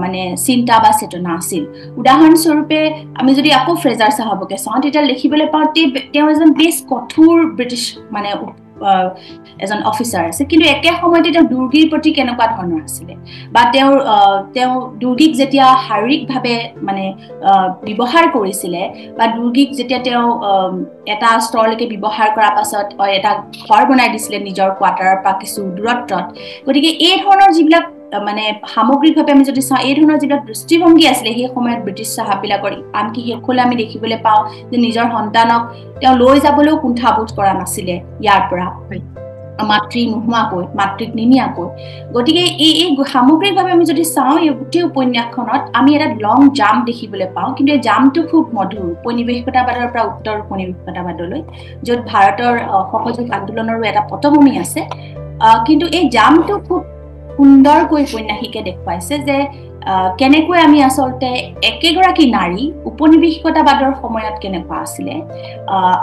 মানে চিন্তা বা চেতনা আছিল। উদাহৰণস্বৰূপে আমি যদি আকৌ ফ্ৰেজাৰ চাহাবকে চাওঁ তেতিয়া দেখিবলৈ পাওঁ তেওঁ এজন বেছ কঠোৰ ব্ৰিটিছ মানে এজন অফিচাৰ আছে, কিন্তু একে সময়তে তেওঁ দুৰ্গীৰ প্ৰতি কেনেকুৱা ধৰণৰ আছিলে, বা তেওঁ দুৰ্গীক যেতিয়া শাৰীৰিকভাৱে মানে ব্যৱহাৰ কৰিছিলে, বা দুৰ্গীক যেতিয়া তেওঁ এটা স্তৰলৈকে ব্যৱহাৰ কৰাৰ পাছত এটা ঘৰ বনাই দিছিলে নিজৰ কোৱাৰ্টাৰৰ পৰা কিছু দূৰত্বত। গতিকে এই ধৰণৰ যিবিলাক মানে সামগ্ৰিকভাৱে আমি যদি চাওঁ এই ধৰণৰ যিবিলাক দৃষ্টিভংগী আছিলে সেই সময়ত ব্ৰিটিছ চাহাববিলাকৰ, আনকি শেষলৈ আমি দেখিবলৈ পাওঁ যে নিজৰ সন্তানক তেওঁ লৈ যাবলৈও কুণ্ঠাবোধ কৰা নাছিলে ইয়াৰ পৰা, মাতৃক নিনিয়াকৈ। গতিকে এই সামগ্ৰিকভাৱে আমি যদি চাওঁ এই গোটেই উপন্যাসখনত আমি এটা লং জাম্প দেখিবলৈ পাওঁ, কিন্তু এই জাম্পটো খুব মধুৰ উপনিৱেশিকতাবাদৰ পৰা উত্তৰ উপনিৱেশিকতাবাদলৈ, য'ত ভাৰতৰ সহযোগ আন্দোলনৰো এটা পটভূমি আছে। কিন্তু এই জাম্পটো খুব সুন্দৰকৈ উপন্যাসিকে দেখুৱাইছে যে কেনেকৈ আমি আচলতে একেগৰাকী নাৰী উপনিৱেশিকতাবাদৰ সময়ত কেনেকুৱা আছিলে,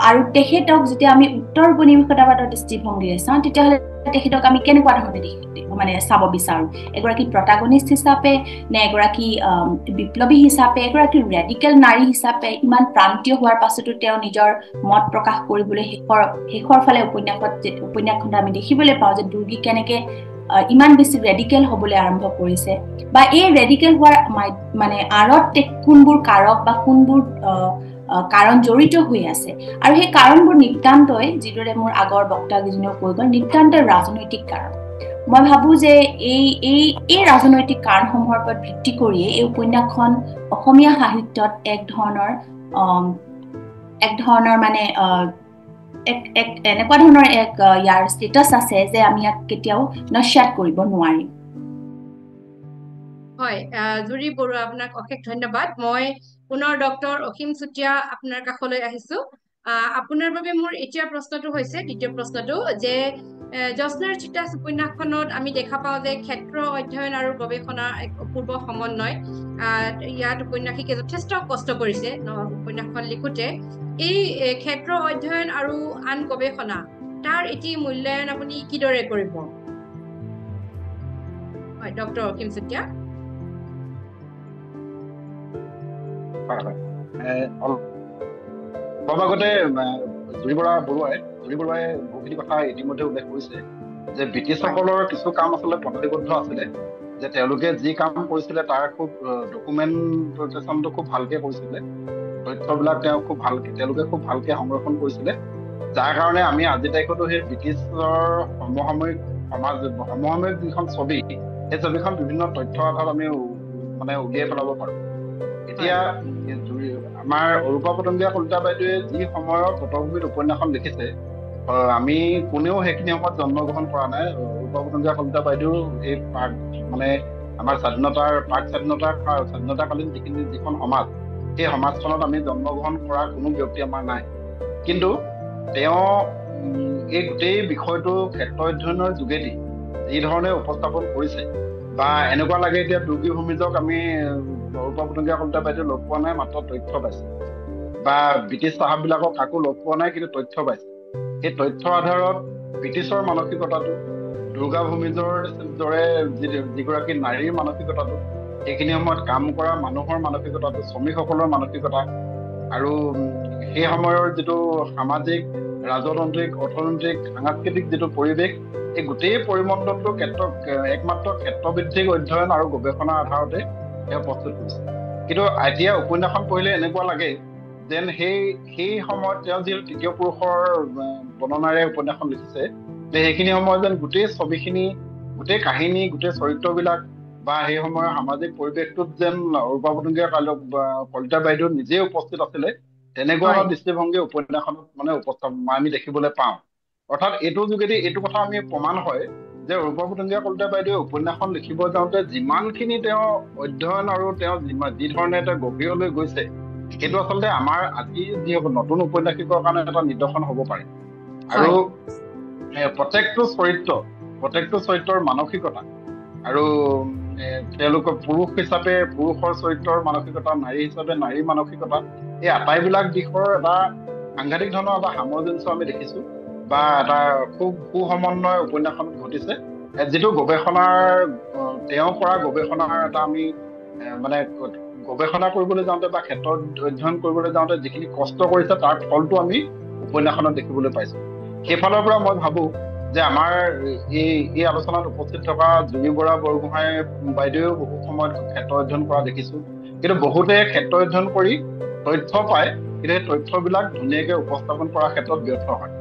আৰু তেখেতক যেতিয়া আমি উত্তৰ উপনিৱেশিকতাবাদৰ দৃষ্টিভংগীৰে চাওঁ তেতিয়াহ'লে তেখেতক আমি কেনেকুৱা ধৰণে মানে চাব বিচাৰোঁ, এগৰাকী প্ৰটাগনিষ্ট হিচাপে নে এগৰাকী বিপ্লৱী হিচাপে, এগৰাকী ৰেডিকেল নাৰী হিচাপে ইমান প্ৰান্তীয় হোৱাৰ পাছতো তেওঁ নিজৰ মত প্ৰকাশ কৰিবলৈ শেষৰ ফালে উপন্যাসখনত আমি দেখিবলৈ পাওঁ যে দুৰ্গী কেনেকে ইমান বেছি ৰেডিকেল হ'বলৈ আৰম্ভ কৰিছে, বা এই ৰেডিকেল হোৱাৰ মানে আঁৰত কোনবোৰ কাৰক বা কোনবোৰ কাৰণ জড়িত হৈ আছে। আৰু সেই কাৰণবোৰ নিতান্তই, যিদৰে মোৰ আগৰ বক্তাকেইজনেও কৈ গ'ল, নিতান্তই ৰাজনৈতিক কাৰণ। মই ভাবোঁ যে এই ৰাজনৈতিক কাৰণসমূহৰ ওপৰত ভিত্তি কৰিয়ে এই উপন্যাসখন অসমীয়া সাহিত্যত এক ধৰণৰ মানে এনেকুৱা ধৰণৰ এক ইয়াৰ ষ্টেটাছ আছে যে আমি ইয়াক কেতিয়াও নস্যাৎ কৰিব নোৱাৰিম। হয়, জুৰি বৰুৱা, আপোনাক অশেষ ধন্যবাদ। মই পুনৰ ডক্টৰ অসীম চুতীয়া আপোনাৰ কাষলৈ আহিছো। আপোনাৰ বাবে মোৰ এতিয়া প্ৰশ্নটো হৈছে, দ্বিতীয় প্ৰশ্নটো, যে জ্যোৎস্নাৰ চিতাচ উপন্যাসখনত আমি দেখা পাওঁ যে ক্ষেত্ৰ অধ্যয়ন আৰু গৱেষণাৰ এক অপূৰ্ব সমন্বয়। ইয়াত উপন্যাসিকে যথেষ্ট কষ্ট কৰিছে উপন্যাসখন লিখোতে। এই ক্ষেত্ৰ অধ্যয়ন আৰু আন গৱেষণা, তাৰ এটি মূল্যায়ন আপুনি কিদৰে কৰিব? হয়, ডক্টৰ অসীম চুতীয়া। অলপ আগতে জুৰি বৰুৱাই বহুখিনি কথা ইতিমধ্যে উল্লেখ কৰিছে যে ব্ৰিটিছসকলৰ কিছু কাম আচলতে প্ৰণালীবদ্ধ আছিলে, যে তেওঁলোকে যি কাম কৰিছিলে তাৰ খুব ডকুমেণ্টেশ্যনটো খুব ভালকে কৰিছিলে, তথ্যবিলাক তেওঁলোকে খুব ভালকে সংৰক্ষণ কৰিছিলে, যাৰ কাৰণে আমি আজি তাৰিখতো সেই ব্ৰিটিছৰ সমসাময়িক যিখন ছবি, সেই ছবিখন বিভিন্ন তথ্যৰ আধাৰত আমি মানে উলিয়াই পেলাব পাৰো। এতিয়া আমাৰ অৰূপা পতংগীয়া কলিতা বাইদেৱে যি সময়ত পটভূমিত উপন্যাসখন লিখিছে, আমি কোনেও সেইখিনি সময়ত জন্মগ্ৰহণ কৰা নাই। অৰূপা পতংগীয়া কলিতা বাইদেউ এই মানে আমাৰ স্বাধীনতাকালীন যিখন সমাজ, সেই সমাজখনত আমি জন্মগ্ৰহণ কৰা কোনো ব্যক্তি আমাৰ নাই। কিন্তু তেওঁ এই গোটেই বিষয়টো ক্ষেত্ৰ অধ্যয়নৰ যোগেদি যি ধৰণে উপস্থাপন কৰিছে, বা এনেকুৱা লাগে এতিয়া দুৰ্গী ভূমিজক আমি অৰূপা পতংগীয়া কলিতা বাইদেউ লগ পোৱা নাই, মাত্ৰ তথ্য পাইছে, বা ব্ৰিটিছ চাহাববিলাকক কাকো লগ পোৱা নাই, কিন্তু তথ্য পাইছে। সেই তথ্যৰ আধাৰত ব্ৰিটিছৰ মানসিকতাটো, দুৰ্গা ভূমিজৰ দৰে যিগৰাকী নাৰীৰ মানসিকতাটো, সেইখিনি সময়ত কাম কৰা মানুহৰ মানসিকতাটো, শ্ৰমিকসকলৰ মানসিকতা, আৰু সেই সময়ৰ যিটো সামাজিক, ৰাজনৈতিক, অৰ্থনৈতিক, সাংস্কৃতিক যিটো পৰিৱেশ, এই গোটেই পৰিমণ্ডলটো একমাত্ৰ ক্ষেত্ৰভিত্তিক অধ্যয়ন আৰু গৱেষণাৰ আধাৰতে তেওঁ প্ৰস্তুত কৰিছে। কিন্তু এতিয়া উপন্যাসখন পঢ়িলে এনেকুৱা লাগে যেন সেই সময়ত তেওঁ যিহেতু তৃতীয় পুৰুষৰ বৰ্ণনাৰে উপন্যাসখন লিখিছে, যে সেইখিনি সময়ত যেন গোটেই ছবিখিনি, গোটেই কাহিনী, গোটেই চৰিত্ৰবিলাক বা সেই সময়ৰ সামাজিক পৰিৱেশটোত যেন অৰূপা পতংগীয়া কলিতা বাইদেউ নিজে উপস্থিত আছিলে, তেনেকুৱা এটা দৃষ্টিভংগী উপন্যাসখনত মানে আমি দেখিবলৈ পাওঁ। অৰ্থাৎ এইটোৰ যোগেদি এইটো কথা আমি প্ৰমাণ হয় যে অৰূপা পতংগীয়া কলিতা বাইদেৱে উপন্যাসখন লিখিব যাওঁতে যিমানখিনি তেওঁ অধ্যয়ন আৰু তেওঁ যি ধৰণে তেওঁ গভীৰলৈ গৈছে, সেইটো আচলতে আমাৰ আজি যি নতুন উপন্যাসিকৰ কাৰণে এটা নিদৰ্শন হ'ব পাৰে। আৰু প্ৰত্যেকটো চৰিত্ৰৰ মানসিকতা, আৰু তেওঁলোকৰ পুৰুষ হিচাপে পুৰুষৰ চৰিত্ৰৰ মানসিকতা, নাৰী হিচাপে নাৰীৰ মানসিকতা, এই আটাইবিলাক দিশৰ এটা সাংঘাতিক ধৰণৰ এটা সামঞ্জস্য আমি দেখিছো, বা এটা খুব সুসমন্বয় উপন্যাসখনত ঘটিছে। যিটো তেওঁ কৰা গৱেষণাৰ এটা আমি মানে গৱেষণা কৰিবলৈ যাওঁতে বা ক্ষেত্ৰ অধ্যয়ন কৰিবলৈ যাওঁতে যিখিনি কষ্ট কৰিছে, তাৰ ফলটো আমি উপন্যাসখনত দেখিবলৈ পাইছো। সেইফালৰ পৰা মই ভাবো যে আমাৰ এই আলোচনাত উপস্থিত থকা জুৰি বৰুৱা বাইদেৱেও বহু সময়ত ক্ষেত্ৰ অধ্যয়ন কৰা দেখিছো, কিন্তু বহুতে ক্ষেত্ৰ অধ্যয়ন কৰি তথ্য পায়, কিন্তু সেই তথ্যবিলাক ধুনীয়াকে উপস্থাপন কৰাৰ ক্ষেত্ৰত ব্যৰ্থ হয়।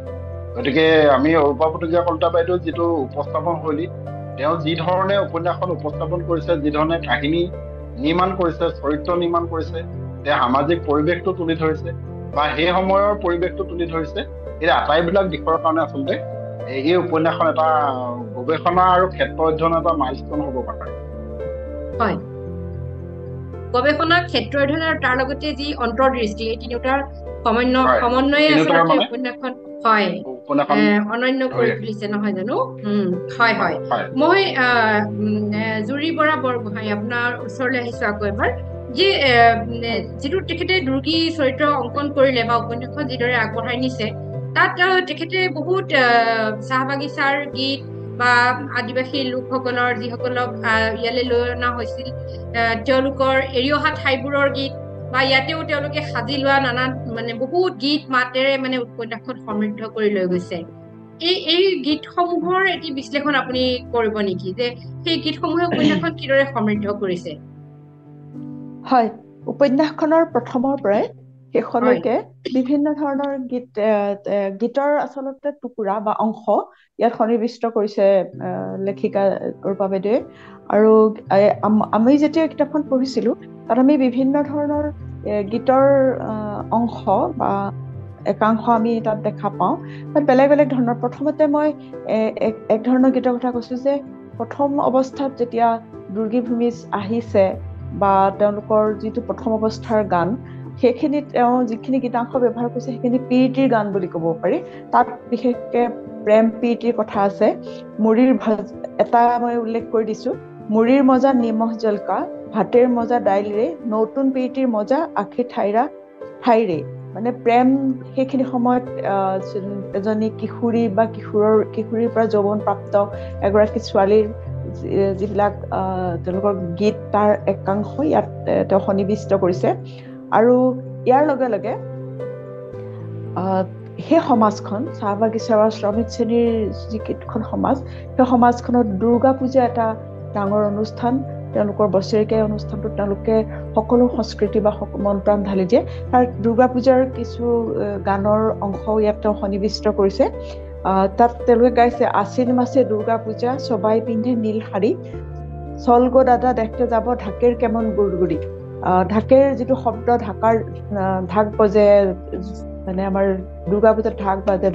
গতিকে আমি অৰূপা পতংগীয়া কলিতা বাইদেউ যিটো উপস্থাপন শৈলী, তেওঁ যি ধৰণে উপন্যাসখন উপস্থাপন কৰিছে, যি ধৰণে কাহিনী নিৰ্মাণ কৰিছে, চৰিত্ৰ নিৰ্মাণ কৰিছে, তেওঁ সামাজিক পৰিৱেশটো তুলি ধৰিছে বা সেই সময়ৰ পৰিৱেশটো তুলি ধৰিছে, এই আটাইবিলাক দিশৰ কাৰণে আচলতে এই উপন্যাসখন এটা গৱেষণা আৰু ক্ষেত্ৰ অধ্যয়ন এটা মাইলষ্টন হ'ব পাৰে। হয়, গৱেষণা, ক্ষেত্ৰ অধ্যয়ন আৰু তাৰ লগতে যি অন্তৰ্দৃষ্টি, এই তিনিওটাৰ সমন্বয়ে আচলতে উপন্যাসখন অনন্য কৰি তুলিছে, নহয় জানো? হয়। মই জুৰি বৰগোহাঁই আপোনাৰ ওচৰলৈ আহিছো আকৌ এবাৰ, যে যিটো তেখেতে দুৰ্গী চৰিত্ৰ অংকন কৰিলে বা উপন্যাসখন যিদৰে আগবঢ়াই নিছে, তাত তেখেতে বহুত চাহ বাগিচাৰ গীত বা আদিবাসী লোকসকলৰ যিসকলক ইয়ালৈ লৈ অনা হৈছিল, তেওঁলোকৰ এৰি অহা ঠাইবোৰৰ গীত, বা ইয়াতেও তেওঁলোকে সাজি লোৱা নানান মানে বহুত গীত মাতেৰে মানে উপন্যাসখন সমৃদ্ধ কৰি লৈ গৈছে। এই গীতসমূহৰ এটি বিশ্লেষণ আপুনি কৰিব নেকি, যে সেই গীতসমূহে উপন্যাসখন কিদৰে সমৃদ্ধ কৰিছে? হয়, উপন্যাসখনৰ প্ৰথমৰ পৰাই শেষলৈকে বিভিন্ন ধৰণৰ গীতৰ আচলতে টুকুৰা বা অংশ ইয়াত সন্নিৱিষ্ট কৰিছে লেখিকা অৰূপা বাইদেৱে। আৰু আমি যেতিয়া কিতাপখন পঢ়িছিলো, তাত আমি বিভিন্ন ধৰণৰ গীতৰ অংশ বা একাংশ আমি তাত দেখা পাওঁ, তাত বেলেগ বেলেগ ধৰণৰ। প্ৰথমতে মই এক ধৰণৰ গীতৰ কথা কৈছো, যে প্ৰথম অৱস্থাত যেতিয়া দুৰ্গী ভূমিজ আহিছে বা তেওঁলোকৰ যিটো প্ৰথম অৱস্থাৰ গান সেইখিনি তেওঁ যিখিনি গীতাংশ ব্যৱহাৰ কৰিছে সেইখিনি প্ৰীতিৰ গান বুলি ক'ব পাৰি। তাত বিশেষকৈ প্ৰেম প্ৰীতিৰ কথা আছে। মুড়িৰ এটা মই উল্লেখ কৰি দিছোঁ, মুড়িৰ মজা নিমখ জলকা, ভাতেৰ মজা দাইলৰে, নতুন প্ৰীতিৰ মজা আখি ঠাইৰে। মানে প্ৰেম সেইখিনি সময়ত এজনী কিশোৰী বা কিশোৰীৰ পৰা যৌৱনপ্ৰাপ্ত এগৰাকী ছোৱালীৰ যিবিলাক তেওঁলোকৰ গীত তাৰ একাংশ ইয়াত তেওঁ সন্নিৱিষ্ট কৰিছে। আৰু ইয়াৰ লগে লগে সেই সমাজখন চাহ বাগিচা বা শ্ৰমিক শ্ৰেণীৰ যিকেইখন সমাজ, সেই সমাজখনত দুৰ্গা পূজা এটা ডাঙৰ অনুষ্ঠান। তেওঁলোকৰ বছৰেকীয়া অনুষ্ঠানটোত তেওঁলোকে সকলো সংস্কৃতি বা মন প্ৰাণ ঢালি দিয়ে। তাৰ দুৰ্গা পূজাৰ কিছু গানৰ অংশ ইয়াত তেওঁ সন্নিৱিষ্ট কৰিছে। তাত তেওঁলোকে গাইছে, আশ্বিন মাছে দুৰ্গা পূজা, সবাই পিন্ধে নীল শাড়ী, চল গো দাদা দেখতে যাব ঢাকেৰ কেমন গুড়গুড়ি। ঢাকেৰ যিটো শব্দ, ঢাক বজে, মানে আমাৰ দুৰ্গা পূজাত ঢাক বাজে,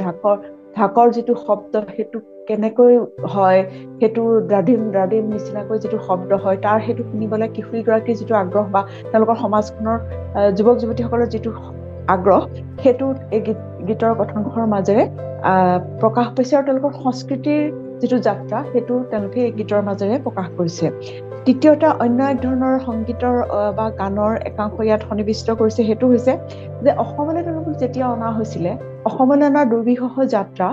ঢাকৰ যিটো শব্দ সেইটো কেনেকৈ হয়, সেইটো ৰাধিম নিচিনাকৈ যিটো শব্দ হয়, তাৰ সেইটো শুনিবলৈ কিশোৰীগৰাকীৰ যিটো আগ্ৰহ বা তেওঁলোকৰ সমাজখনৰ যুৱক যুৱতীসকলৰ যিটো আগ্ৰহ, সেইটো এই গীতৰ কথাংশৰ মাজেৰে প্ৰকাশ পাইছে। আৰু তেওঁলোকৰ সংস্কৃতিৰ যিটো যাত্ৰা সেইটো তেওঁলোকে এই গীতৰ মাজেৰে প্ৰকাশ কৰিছে। দ্বিতীয়টা অন্য এক ধৰণৰ সংগীতৰ বা গানৰ একাংশ ইয়াত সন্নিৱিষ্ট কৰিছে, সেইটো হৈছে যে অসমলৈ তেওঁলোকক যেতিয়া অনা হৈছিলে, অসমলৈ অনা দুৰ্বিষহ যাত্ৰা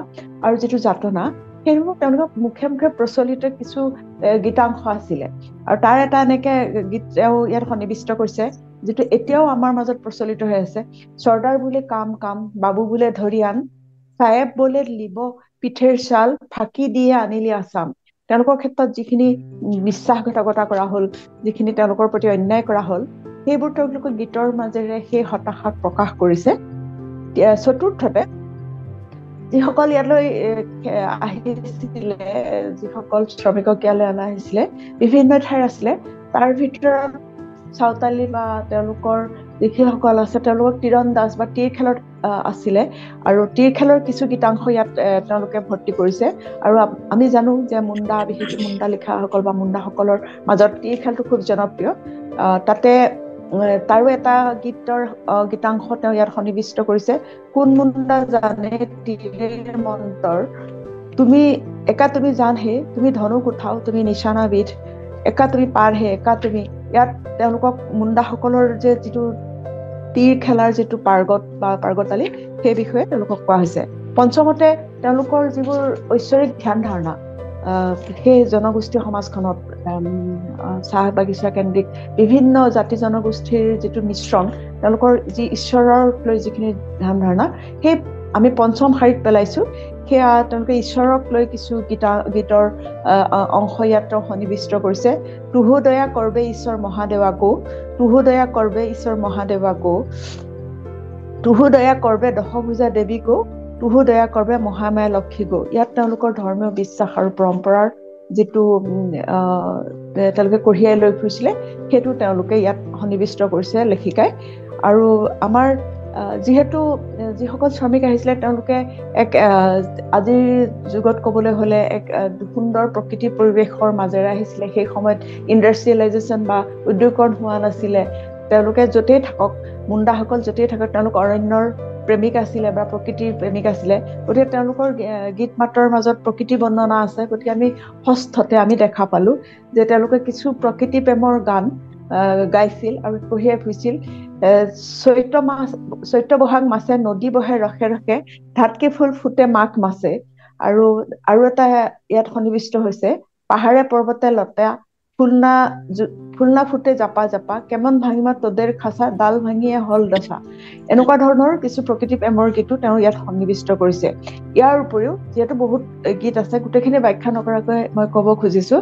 আৰু যিটো যাতনা, সেইবোৰ তেওঁলোকক মুখে মুখে প্ৰচলিত কিছু গীতাংশ আছিলে। আৰু তাৰ এটা এনেকে গীত তেওঁ ইয়াত সন্নিৱিষ্ট কৰিছে যিটো এতিয়াও আমাৰ মাজত প্ৰচলিত হৈ আছে। চৰ্দাৰ বোলে কাম কাম, বাবু বোলে ধৰি আন, চাহেব বোলে লিব পিঠেৰ চাল, ফাঁকি দিয়ে আনিলি আছাম। তেওঁলোকৰ ক্ষেত্ৰত যিখিনি বিশ্বাসঘাতকতা কৰা হ'ল, যিখিনি তেওঁলোকৰ প্ৰতি অন্যায় কৰা হ'ল, সেইবোৰ তেওঁলোকৰ গীতৰ মাজেৰে সেই হতাশাক প্ৰকাশ কৰিছে। চতুৰ্থতে যিসকল ইয়ালৈ আহিছিলে, যিসকল শ্ৰমিকক ইয়ালৈ অনা আহিছিলে, বিভিন্ন ঠাইৰ আছিলে। তাৰ ভিতৰত চাওতালী বা তেওঁলোকৰ যিসকল আছে, তেওঁলোকক তীৰণ দাস বা তীৰ খেলত আছিলে। আৰু তীৰ খেলৰ কিছু গীতাংশ ইয়াত তেওঁলোকে ভৰ্তি কৰিছে। আৰু আমি জানো যে বিশেষকৈ মুণ্ডা লিখাসকল বা মুণ্ডাসকলৰ মাজত তীৰ খেলটো খুব জনপ্ৰিয়। তাতে তাৰো এটা গীতাংশ তেওঁ ইয়াত সন্নিৱিষ্ট কৰিছে। কোন মুণ্ডা জানে তীৰেৰ মন্তৰ, তুমি জান হে, তুমি ধনুক উঠাও, তুমি নিশানাবিদ, তুমি পাৰ হে, তুমি। ইয়াত তেওঁলোকক মুণ্ডাসকলৰ যে যিটো তীৰ খেলাৰ যিটো পাৰ্গতালী, সেই বিষয়ে তেওঁলোকক কোৱা হৈছে। পঞ্চমতে তেওঁলোকৰ যিবোৰ ঐশ্বৰিক ধ্যান ধাৰণা, সেই জনগোষ্ঠীয় সমাজখনত চাহ বাগিচা কেন্দ্ৰিক বিভিন্ন জাতি জনগোষ্ঠীৰ যিটো মিশ্ৰণ, তেওঁলোকৰ যি ঈশ্বৰৰ লৈ যিখিনি ধ্যান ধাৰণা, সেই আমি পঞ্চম শাৰীত পেলাইছো। সেয়া তেওঁলোকে ঈশ্বৰক লৈ কিছু গীতৰ অংশ ইয়াত সন্নিৱিষ্ট কৰিছে। তুহু দয়া কৰবে ঈশ্বৰ মহাদেৱা গো, তুহু দয়া কৰবে ঈশ্বৰ মহাদেৱা গো, তুহু দয়া কৰবে দশভুজা দেৱী গো, তুহু দয়া কৰবে মহামায়া লক্ষী গো। ইয়াত তেওঁলোকৰ ধৰ্মীয় বিশ্বাস আৰু পৰম্পৰাৰ যিটো তেওঁলোকে কঢ়িয়াই লৈ ফুৰিছিলে, সেইটো তেওঁলোকে ইয়াত সন্নিৱিষ্ট কৰিছে লেখিকাই। আৰু আমাৰ যিহেতু যিসকল শ্ৰমিক আহিছিলে, তেওঁলোকে আজিৰ যুগত ক'বলৈ হ'লে এক সুন্দৰ প্ৰকৃতি পৰিৱেশৰ মাজেৰে আহিছিলে। সেই সময়ত ইণ্ডাষ্ট্ৰিয়েলাইজেশ্যন বা উদ্যোগীকৰণ হোৱা নাছিলে। তেওঁলোকে য'তেই থাকক, মুণ্ডাসকল য'তেই থাকক, তেওঁলোক অৰণ্যৰ প্ৰেমিক আছিলে বা প্ৰকৃতিৰ প্ৰেমিক আছিলে। গতিকে তেওঁলোকৰ গীত মাতৰ মাজত প্ৰকৃতি বৰ্ণনা আছে। গতিকে আমি ষষ্ঠতে আমি দেখা পালো যে তেওঁলোকে কিছু প্ৰকৃতি প্ৰেমৰ গান গাইছিল আৰু কঢ়িয়াই ফুৰিছিল। চৈত্ৰ বহাগ মাছে নদী বহে ৰসে ৰসে, ঢাতকি ফুল ফুটে মাঘ মাছে। আৰু এটা ইয়াত সন্নিৱিষ্ট হৈছে, পাহাৰে পৰ্বতে লতা, ফুলনা ফুটে জাপা জাপা, কেমন ভাঙিমা তোদেৰ খাচা, ডাল ভাঙিয়ে হল দশা। এনেকুৱা ধৰণৰ কিছু প্ৰকৃতি প্ৰেমৰ গীতো তেওঁ ইয়াত সন্নিৱিষ্ট কৰিছে। ইয়াৰ উপৰিও যিহেতু বহুত গীত আছে, গোটেইখিনি ব্যাখ্যা নকৰাকৈ মই ক'ব খুজিছো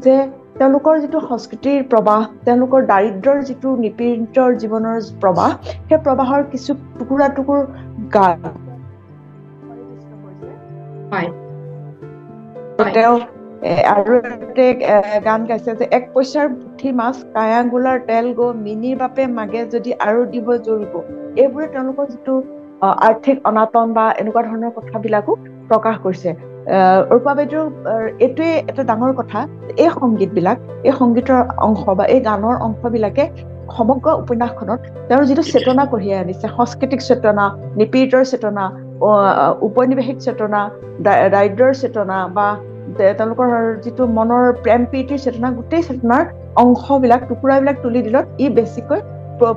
যে তেওঁলোকৰ যিটো সংস্কৃতিৰ প্ৰবাহ, তেওঁলোকৰ দাৰিদ্ৰৰ যিটো নিপীড়িতৰ জীৱনৰ প্ৰবাহ, সেই প্ৰবাহৰ কিছু টুকুৰা গান তেওঁ আৰু গান গাইছে যে এক পইচাৰ পুঠি মাছ, কায়াঙ্গুলাৰ তেল গো, মিনিৰ বাপে মাগে যদি আৰু দিব জোল গো। এইবোৰে তেওঁলোকৰ যিটো আৰ্থিক অনাটন বা এনেকুৱা ধৰণৰ কথাবিলাকো প্ৰকাশ কৰিছে। অৰূপা বাইদেউ এইটোৱে এটা ডাঙৰ কথা, এই সংগীতবিলাক, এই সংগীতৰ অংশ বা এই গানৰ অংশবিলাকে সমগ্ৰ উপন্যাসখনত তেওঁৰ যিটো চেতনা কঢ়িয়াই আনিছে, সাংস্কৃতিক চেতনা, নিপীড়িতৰ চেতনা, উপনিৱেশিক চেতনা, দাৰিদ্ৰৰ চেতনা বা তেওঁলোকৰ যিটো মনৰ প্ৰেম প্ৰীতিৰ চেতনা, গোটেই চেতনাৰ অংশবিলাক, টুকুৰাবিলাক তুলি দিলত ই বেছিকৈ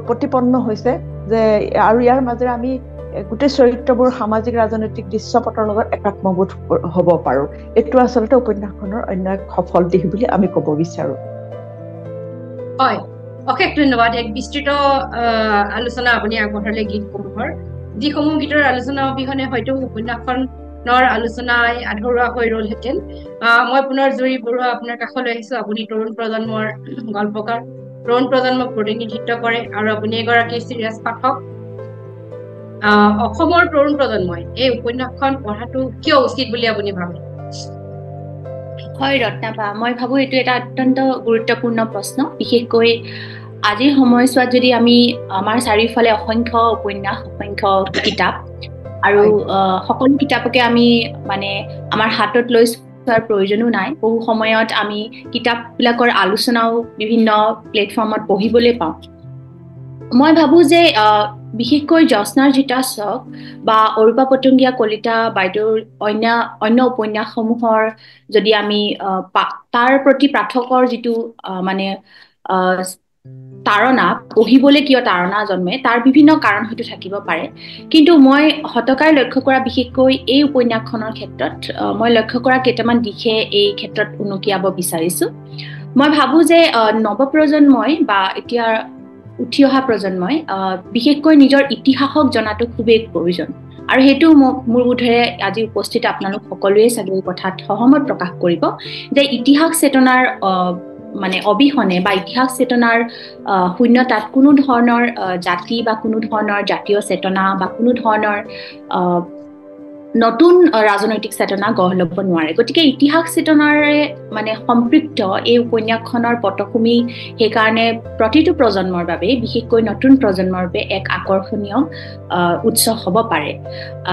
প্ৰতিপন্ন হৈছে যে, আৰু ইয়াৰ মাজেৰে আমি গোটেই চৰিত্ৰবোৰ সামাজিক ৰাজনৈতিক দৃশ্যপটৰ লগত একাত্মবোধ হ'ব পাৰোঁ। এইটো আচলতে উপন্যাসখনৰ অন্য এক সফল দিশ বুলি আমি ক'ব বিচাৰোঁ। হয়, অশেষ ধন্যবাদ। এক বিস্তৃত আলোচনা আপুনি আগবঢ়ালে গীতসমূহৰ, যিসমূহ গীতৰ আলোচনা অবিহনে হয়তো উপন্যাসখনৰ আলোচনাই আধৰুৱা হৈ ৰ'লহেঁতেন। মই পুনৰ জুৰি বৰুৱা আপোনাৰ কাষলৈ আহিছোঁ। আপুনি তৰুণ প্ৰজন্মৰ গল্পকাৰ, তৰুণ প্ৰজন্মক প্ৰতিনিধিত্ব কৰে আৰু আপুনি এগৰাকী চিৰিয়াছ পাঠক। অসমৰ তৰুণ প্ৰজন্মই এই উপন্যাসখন পঢ়াটো কিয় উচিত বুলি আপুনি ভাবে? হয় ৰত্নাপা, মই ভাবোঁ এইটো এটা অত্যন্ত গুৰুত্বপূৰ্ণ প্ৰশ্ন। বিশেষকৈ আজিৰ সময়ছোৱাত যদি আমি আমাৰ চাৰিওফালে অসংখ্য উপন্যাস, অসংখ্য কিতাপ আৰু সকলো কিতাপকে আমি মানে আমাৰ হাতত লৈ চোৱাৰ প্ৰয়োজনো নাই। বহু সময়ত আমি কিতাপবিলাকৰ আলোচনাও বিভিন্ন প্লেটফৰ্মত পঢ়িবলৈ পাওঁ। মই ভাবোঁ যে বিশেষকৈ জ্যোৎস্নাৰ জিতাশ্বক বা অৰূপা পতংগীয়া কলিতা বাইদেউৰ অন্য উপন্যাসসমূহৰ যদি আমি তাৰ প্ৰতি পাঠকৰ যিটো মানে তাৰণা, পঢ়িবলৈ কিয় তাৰণা জন্মে, তাৰ বিভিন্ন কাৰণ হয়তো থাকিব পাৰে। কিন্তু মই হতকাই লক্ষ্য কৰা, বিশেষকৈ এই উপন্যাসখনৰ ক্ষেত্ৰত মই লক্ষ্য কৰা কেইটামান দিশে এই ক্ষেত্ৰত উনুকিয়াব বিচাৰিছোঁ। মই ভাবোঁ যে নৱপ্ৰজন্মই বা এতিয়া উঠি অহা প্ৰজন্মই বিশেষকৈ নিজৰ ইতিহাসক জনাটো খুবেই প্ৰয়োজন। আৰু সেইটো মোৰ বোধেৰে আজি উপস্থিত আপোনালোক সকলোৱে চাগে এই কথাত সহমত প্ৰকাশ কৰিব যে ইতিহাস চেতনাৰ মানে অবিহনে বা ইতিহাস চেতনাৰ শূন্যতাত কোনো ধৰণৰ জাতি বা কোনো ধৰণৰ জাতীয় চেতনা বা কোনো ধৰণৰ নতুন ৰাজনৈতিক চেতনা গঢ় ল'ব নোৱাৰে। গতিকে ইতিহাস চেতনাৰে মানে সম্পৃক্ত এই উপন্যাসখনৰ পটভূমি সেইকাৰণে প্ৰতিটো প্ৰজন্মৰ বাবে, বিশেষকৈ নতুন প্ৰজন্মৰ বাবে এক আকৰ্ষণীয় উৎস হ'ব পাৰে।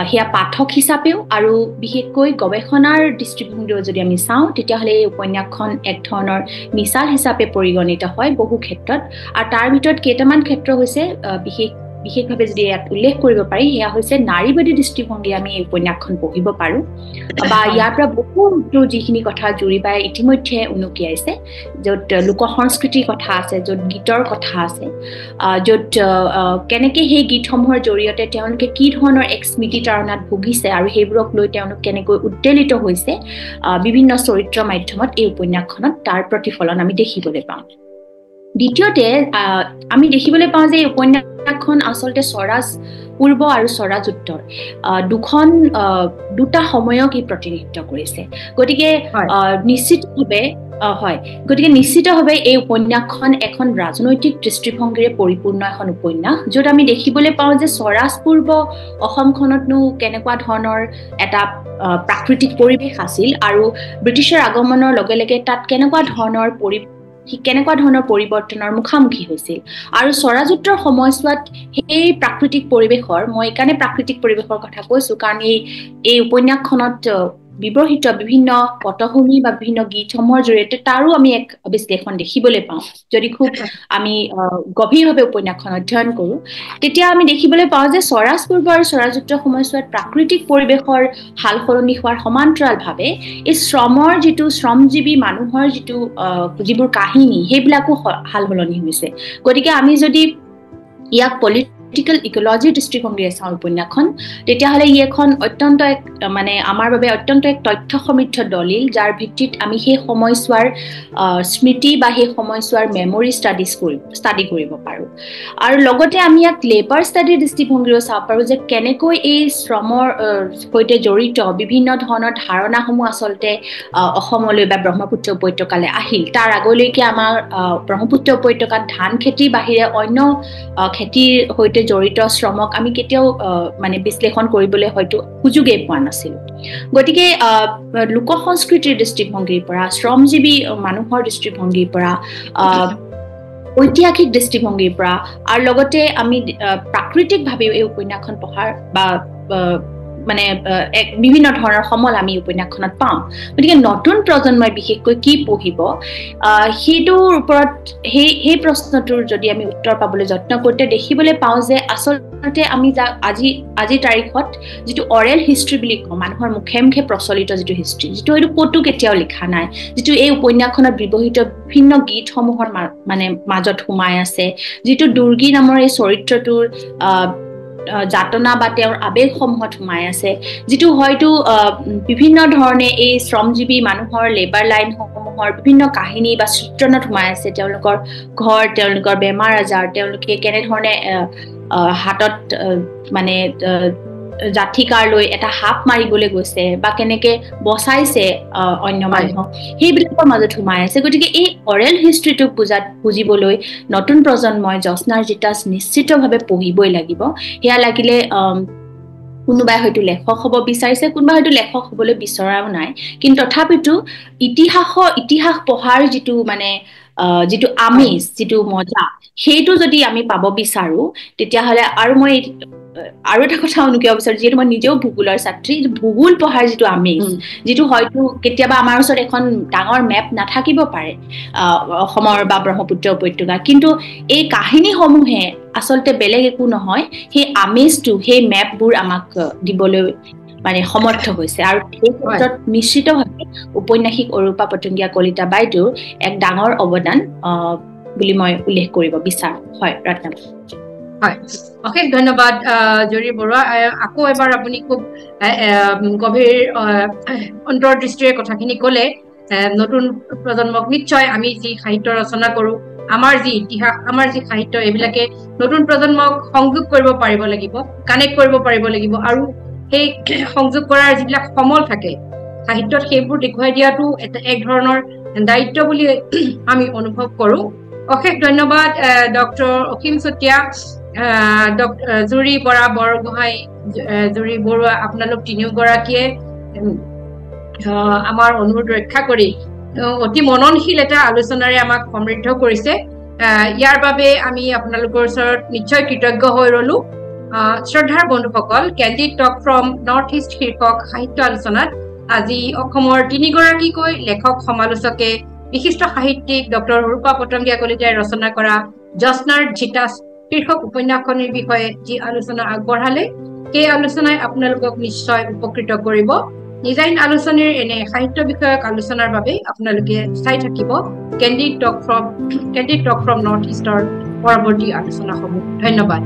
সেয়া পাঠক হিচাপেও আৰু বিশেষকৈ গৱেষণাৰ দৃষ্টিভংগীও যদি আমি চাওঁ, তেতিয়াহ'লে এই উপন্যাসখন এক ধৰণৰ মিছাল হিচাপে পৰিগণিত হয় বহু ক্ষেত্ৰত। আৰু তাৰ ভিতৰত কেইটামান ক্ষেত্ৰ হৈছে বিশেষভাৱে যদি ইয়াত উল্লেখ কৰিব পাৰি, সেয়া হৈছে নাৰীবাদী দৃষ্টিভংগী আমি এই উপন্যাসখন পঢ়িব পাৰোঁ বা ইয়াৰ পৰা বহুতো যিখিনি কথা জুৰিবাই ইতিমধ্যে উনুকিয়াইছে, য'ত লোক সংস্কৃতিৰ কথা আছে, য'ত গীতৰ কথা আছে, য'ত কেনেকৈ সেই গীতসমূহৰ জৰিয়তে তেওঁলোকে কি ধৰণৰ এক স্মৃতি তাৰণাত ভুগিছে আৰু সেইবোৰক লৈ তেওঁলোক কেনেকৈ উদ্বেলিত হৈছে, বিভিন্ন চৰিত্ৰৰ মাধ্যমত এই উপন্যাসখনত তাৰ প্ৰতিফলন আমি দেখিবলৈ পাওঁ। দ্বিতীয়তে আমি দেখিবলৈ পাওঁ যে এই উপন্যাসখন আচলতে স্বৰাজ পূৰ্ব আৰু স্বৰাজ উত্তৰ দুটা সময়ক ই প্ৰতিনিধিত্ব কৰিছে। গতিকে নিশ্চিতভাৱে এই উপন্যাসখন এখন ৰাজনৈতিক দৃষ্টিভংগীৰে পৰিপূৰ্ণ এখন উপন্যাস, য'ত আমি দেখিবলৈ পাওঁ যে স্বৰাজ পূৰ্ব অসমখনতনো কেনেকুৱা ধৰণৰ এটা প্ৰাকৃতিক পৰিৱেশ আছিল আৰু ব্ৰিটিছৰ আগমনৰ লগে লগে তাত কেনেকুৱা ধৰণৰ পৰিৱৰ্তনৰ মুখামুখি হৈছিল। আৰু স্বৰাজোত্তৰ সময়ছোৱাত সেই প্ৰাকৃতিক পৰিৱেশৰ, মই এইকাৰণে প্ৰাকৃতিক পৰিৱেশৰ কথা কৈছোঁ কাৰণ এই উপন্যাসখনত ব্যৱহৃত বিভিন্ন পটভূমি বা বিভিন্ন গীতসমূহৰ জৰিয়তে তাৰো আমি এক বিশ্লেষণ দেখিবলৈ পাওঁ। যদি খুব আমি গভীৰভাৱে উপন্যাসখন অধ্যয়ন কৰোঁ, তেতিয়া আমি দেখিবলৈ পাওঁ যে স্বৰাজ পূৰ্ব আৰু স্বৰাজোত্তৰ সময়ছোৱাত প্ৰাকৃতিক পৰিৱেশৰ সাল সলনি হোৱাৰ সমান্তৰালভাৱে এই শ্ৰমজীৱী মানুহৰ যিবোৰ কাহিনী, সেইবিলাকো সাল সলনি হৈছে। গতিকে আমি যদি ইয়াক পলিটিকেল ইকলজিৰ দৃষ্টিভংগীৰে চাওঁ উপন্যাসখন, তেতিয়াহ'লে ই এখন অত্যন্ত আমাৰ বাবে অত্যন্ত এক তথ্য সমৃদ্ধ দলিল, যাৰ ভিত্তিত আমি সেই সময়ছোৱাৰ স্মৃতি বা সেই সময়ছোৱাৰ মেমৰি ষ্টাডি কৰিব পাৰোঁ। আৰু লগতে আমি ইয়াক লেবাৰ ষ্টাডিৰ দৃষ্টিভংগীৰেও চাব পাৰোঁ যে কেনেকৈ এই শ্ৰমৰ সৈতে জড়িত বিভিন্ন ধৰণৰ ধাৰণাসমূহ আচলতে অসমলৈ বা ব্ৰহ্মপুত্ৰ উপত্যকালৈ আহিল। তাৰ আগলৈকে আমাৰ ব্ৰহ্মপুত্ৰ উপত্যকাত ধান খেতিৰ বাহিৰে অন্য খেতিৰ সৈতে জড়িত শ্ৰমক আমি কেতিয়াও বিশ্লেষণ কৰিবলৈ হয়তো সুযোগেই পোৱা নাছিলোঁ। গতিকে লোক সংস্কৃতিৰ দৃষ্টিভংগীৰ পৰা, শ্ৰমজীৱী মানুহৰ দৃষ্টিভংগীৰ পৰা, ঐতিহাসিক দৃষ্টিভংগীৰ পৰা আৰু লগতে আমি প্ৰাকৃতিকভাৱেও এই উপন্যাসখন পঢ়াৰ বা মানে বিভিন্ন ধৰণৰ সমল আমি উপন্যাসখনত পাম গতিকে নতুন প্ৰজন্মই বিশেষকৈ কি পঢ়িব সেইটোৰ ওপৰত সেই প্ৰশ্নটোৰ যদি আমি উত্তৰ পাবলৈ যত্ন কৰোঁতে দেখিবলৈ পাওঁ যে আচলতে আমি আজি তাৰিখত যিটো অৰেল হিষ্ট্ৰী বুলি কওঁ মানুহৰ মুখে মুখে প্ৰচলিত যিটো হিষ্ট্ৰী যিটো হয়তো ক'তো কেতিয়াও লিখা নাই যিটো এই উপন্যাসখনত ব্যৱহৃত বিভিন্ন গীতসমূহৰ মানে মাজত সোমাই আছে যিটো দুৰ্গী নামৰ এই চৰিত্ৰটোৰ যাতনা বা তেওঁৰ আবেগসমূহত সোমাই আছে যিটো হয়তো বিভিন্ন ধৰণে এই শ্ৰমজীৱী মানুহৰ লেবাৰ লাইনসমূহৰ বিভিন্ন কাহিনী বা চিত্ৰণত সোমাই আছে তেওঁলোকৰ ঘৰ তেওঁলোকৰ বেমাৰ আজাৰ তেওঁলোকে কেনেধৰণে হাতত মানে জাঠিকাৰ লৈ এটা হাপ মাৰিবলৈ গৈছে বা কেনেকে বচাইছে অন্য মানুহক সেইবিলাকৰ মাজত সোমাই আছে গতিকে এই অৰেল হিষ্ট্ৰীটোক বুজিবলৈ নতুন প্ৰজন্মই জ্যোৎস্নাৰ জিতাস নিশ্চিতভাৱে পঢ়িবই লাগিব সেয়া লাগিলে কোনোবাই হয়তো লেখক হ'ব বিচাৰিছে কোনোবাই হয়তো লেখক হ'বলৈ বিচৰাও নাই কিন্তু তথাপিতো ইতিহাস পঢ়াৰ যিটো মানে যিটো আমেজ যিটো মজা সেইটো যদি আমি পাব বিচাৰো তেতিয়াহ'লে আৰু এটা কথা অনুকিব বিচাৰো যিহেতু মই নিজেও ভূগোলৰ ছাত্ৰী ভূগোল পঢ়াৰ যিটো আমেজ যিটো হয়তো কেতিয়াবা আমাৰ ওচৰত এখন ডাঙৰ মেপ নাথাকিব পাৰে অসমৰ বা ব্ৰহ্মপুত্ৰ উপত্যকা কিন্তু এই কাহিনীসমূহে আচলতে বেলেগ একো নহয় সেই আমেজটো সেই মেপবোৰ আমাক দিবলৈ মানে সমৰ্থ হৈছে আৰু এই ক্ষেত্ৰত নিশ্চিতভাৱে উপন্যাসিক অৰূপা পতংগীয়া কলিতা বাইদেউৰ এক ডাঙৰ অৱদান বুলি মই উল্লেখ কৰিব বিচাৰো হয় ৰত্না হয় অশেষ ধন্যবাদ জুৰি বৰুৱা আকৌ এবাৰ আপুনি খুব গভীৰ অন্তৰ্দৃষ্টিৰে কথাখিনি ক'লে নতুন প্ৰজন্মক নিশ্চয় আমি যি সাহিত্য ৰচনা কৰোঁ আমাৰ যি ইতিহাস আমাৰ যি সাহিত্য এইবিলাকে নতুন প্ৰজন্মক সংযোগ কৰিব পাৰিব লাগিব কানেক্ট কৰিব পাৰিব লাগিব আৰু সেই সংযোগ কৰাৰ যিবিলাক সমল থাকে সাহিত্যত সেইবোৰ দেখুৱাই দিয়াটো এক ধৰণৰ দায়িত্ব বুলি আমি অনুভৱ কৰোঁ অশেষ ধন্যবাদ ডক্টৰ অসীম চুতীয়া জুৰি বৰা বৰগোহাঁই জুৰি বৰুৱা আপোনালোক তিনিওগৰাকীয়ে আমাৰ অনুৰোধ ৰক্ষা কৰি অতি মননশীল এটা আলোচনাৰে আমাক সমৃদ্ধ কৰিছে ইয়াৰ বাবে আমি আপোনালোকৰ ওচৰত নিশ্চয় কৃতজ্ঞ হৈ ৰলো শ্ৰদ্ধাৰ বন্ধুসকল candid talk from north east শীৰ্ষক সাহিত্য আলোচনাত আজি অসমৰ তিনিগৰাকীকৈ লেখক সমালোচকে বিশিষ্ট সাহিত্যিক ডক্টৰ অৰূপা পতংগীয়া কলিতাই ৰচনা কৰা জ্যোৎস্নাৰ জিতাস শীৰ্ষক উপন্যাসখনিৰ বিষয়ে যি আলোচনা আগবঢ়ালে সেই আলোচনাই আপোনালোকক নিশ্চয় উপকৃত কৰিব ডিজাইন আলোচনীৰ এনে সাহিত্য বিষয়ক আলোচনাৰ বাবে আপোনালোকে চাই থাকিব কেণ্ডিড টক ফ্ৰম নৰ্থ ইষ্টৰ পৰৱৰ্তী আলোচনাসমূহ ধন্যবাদ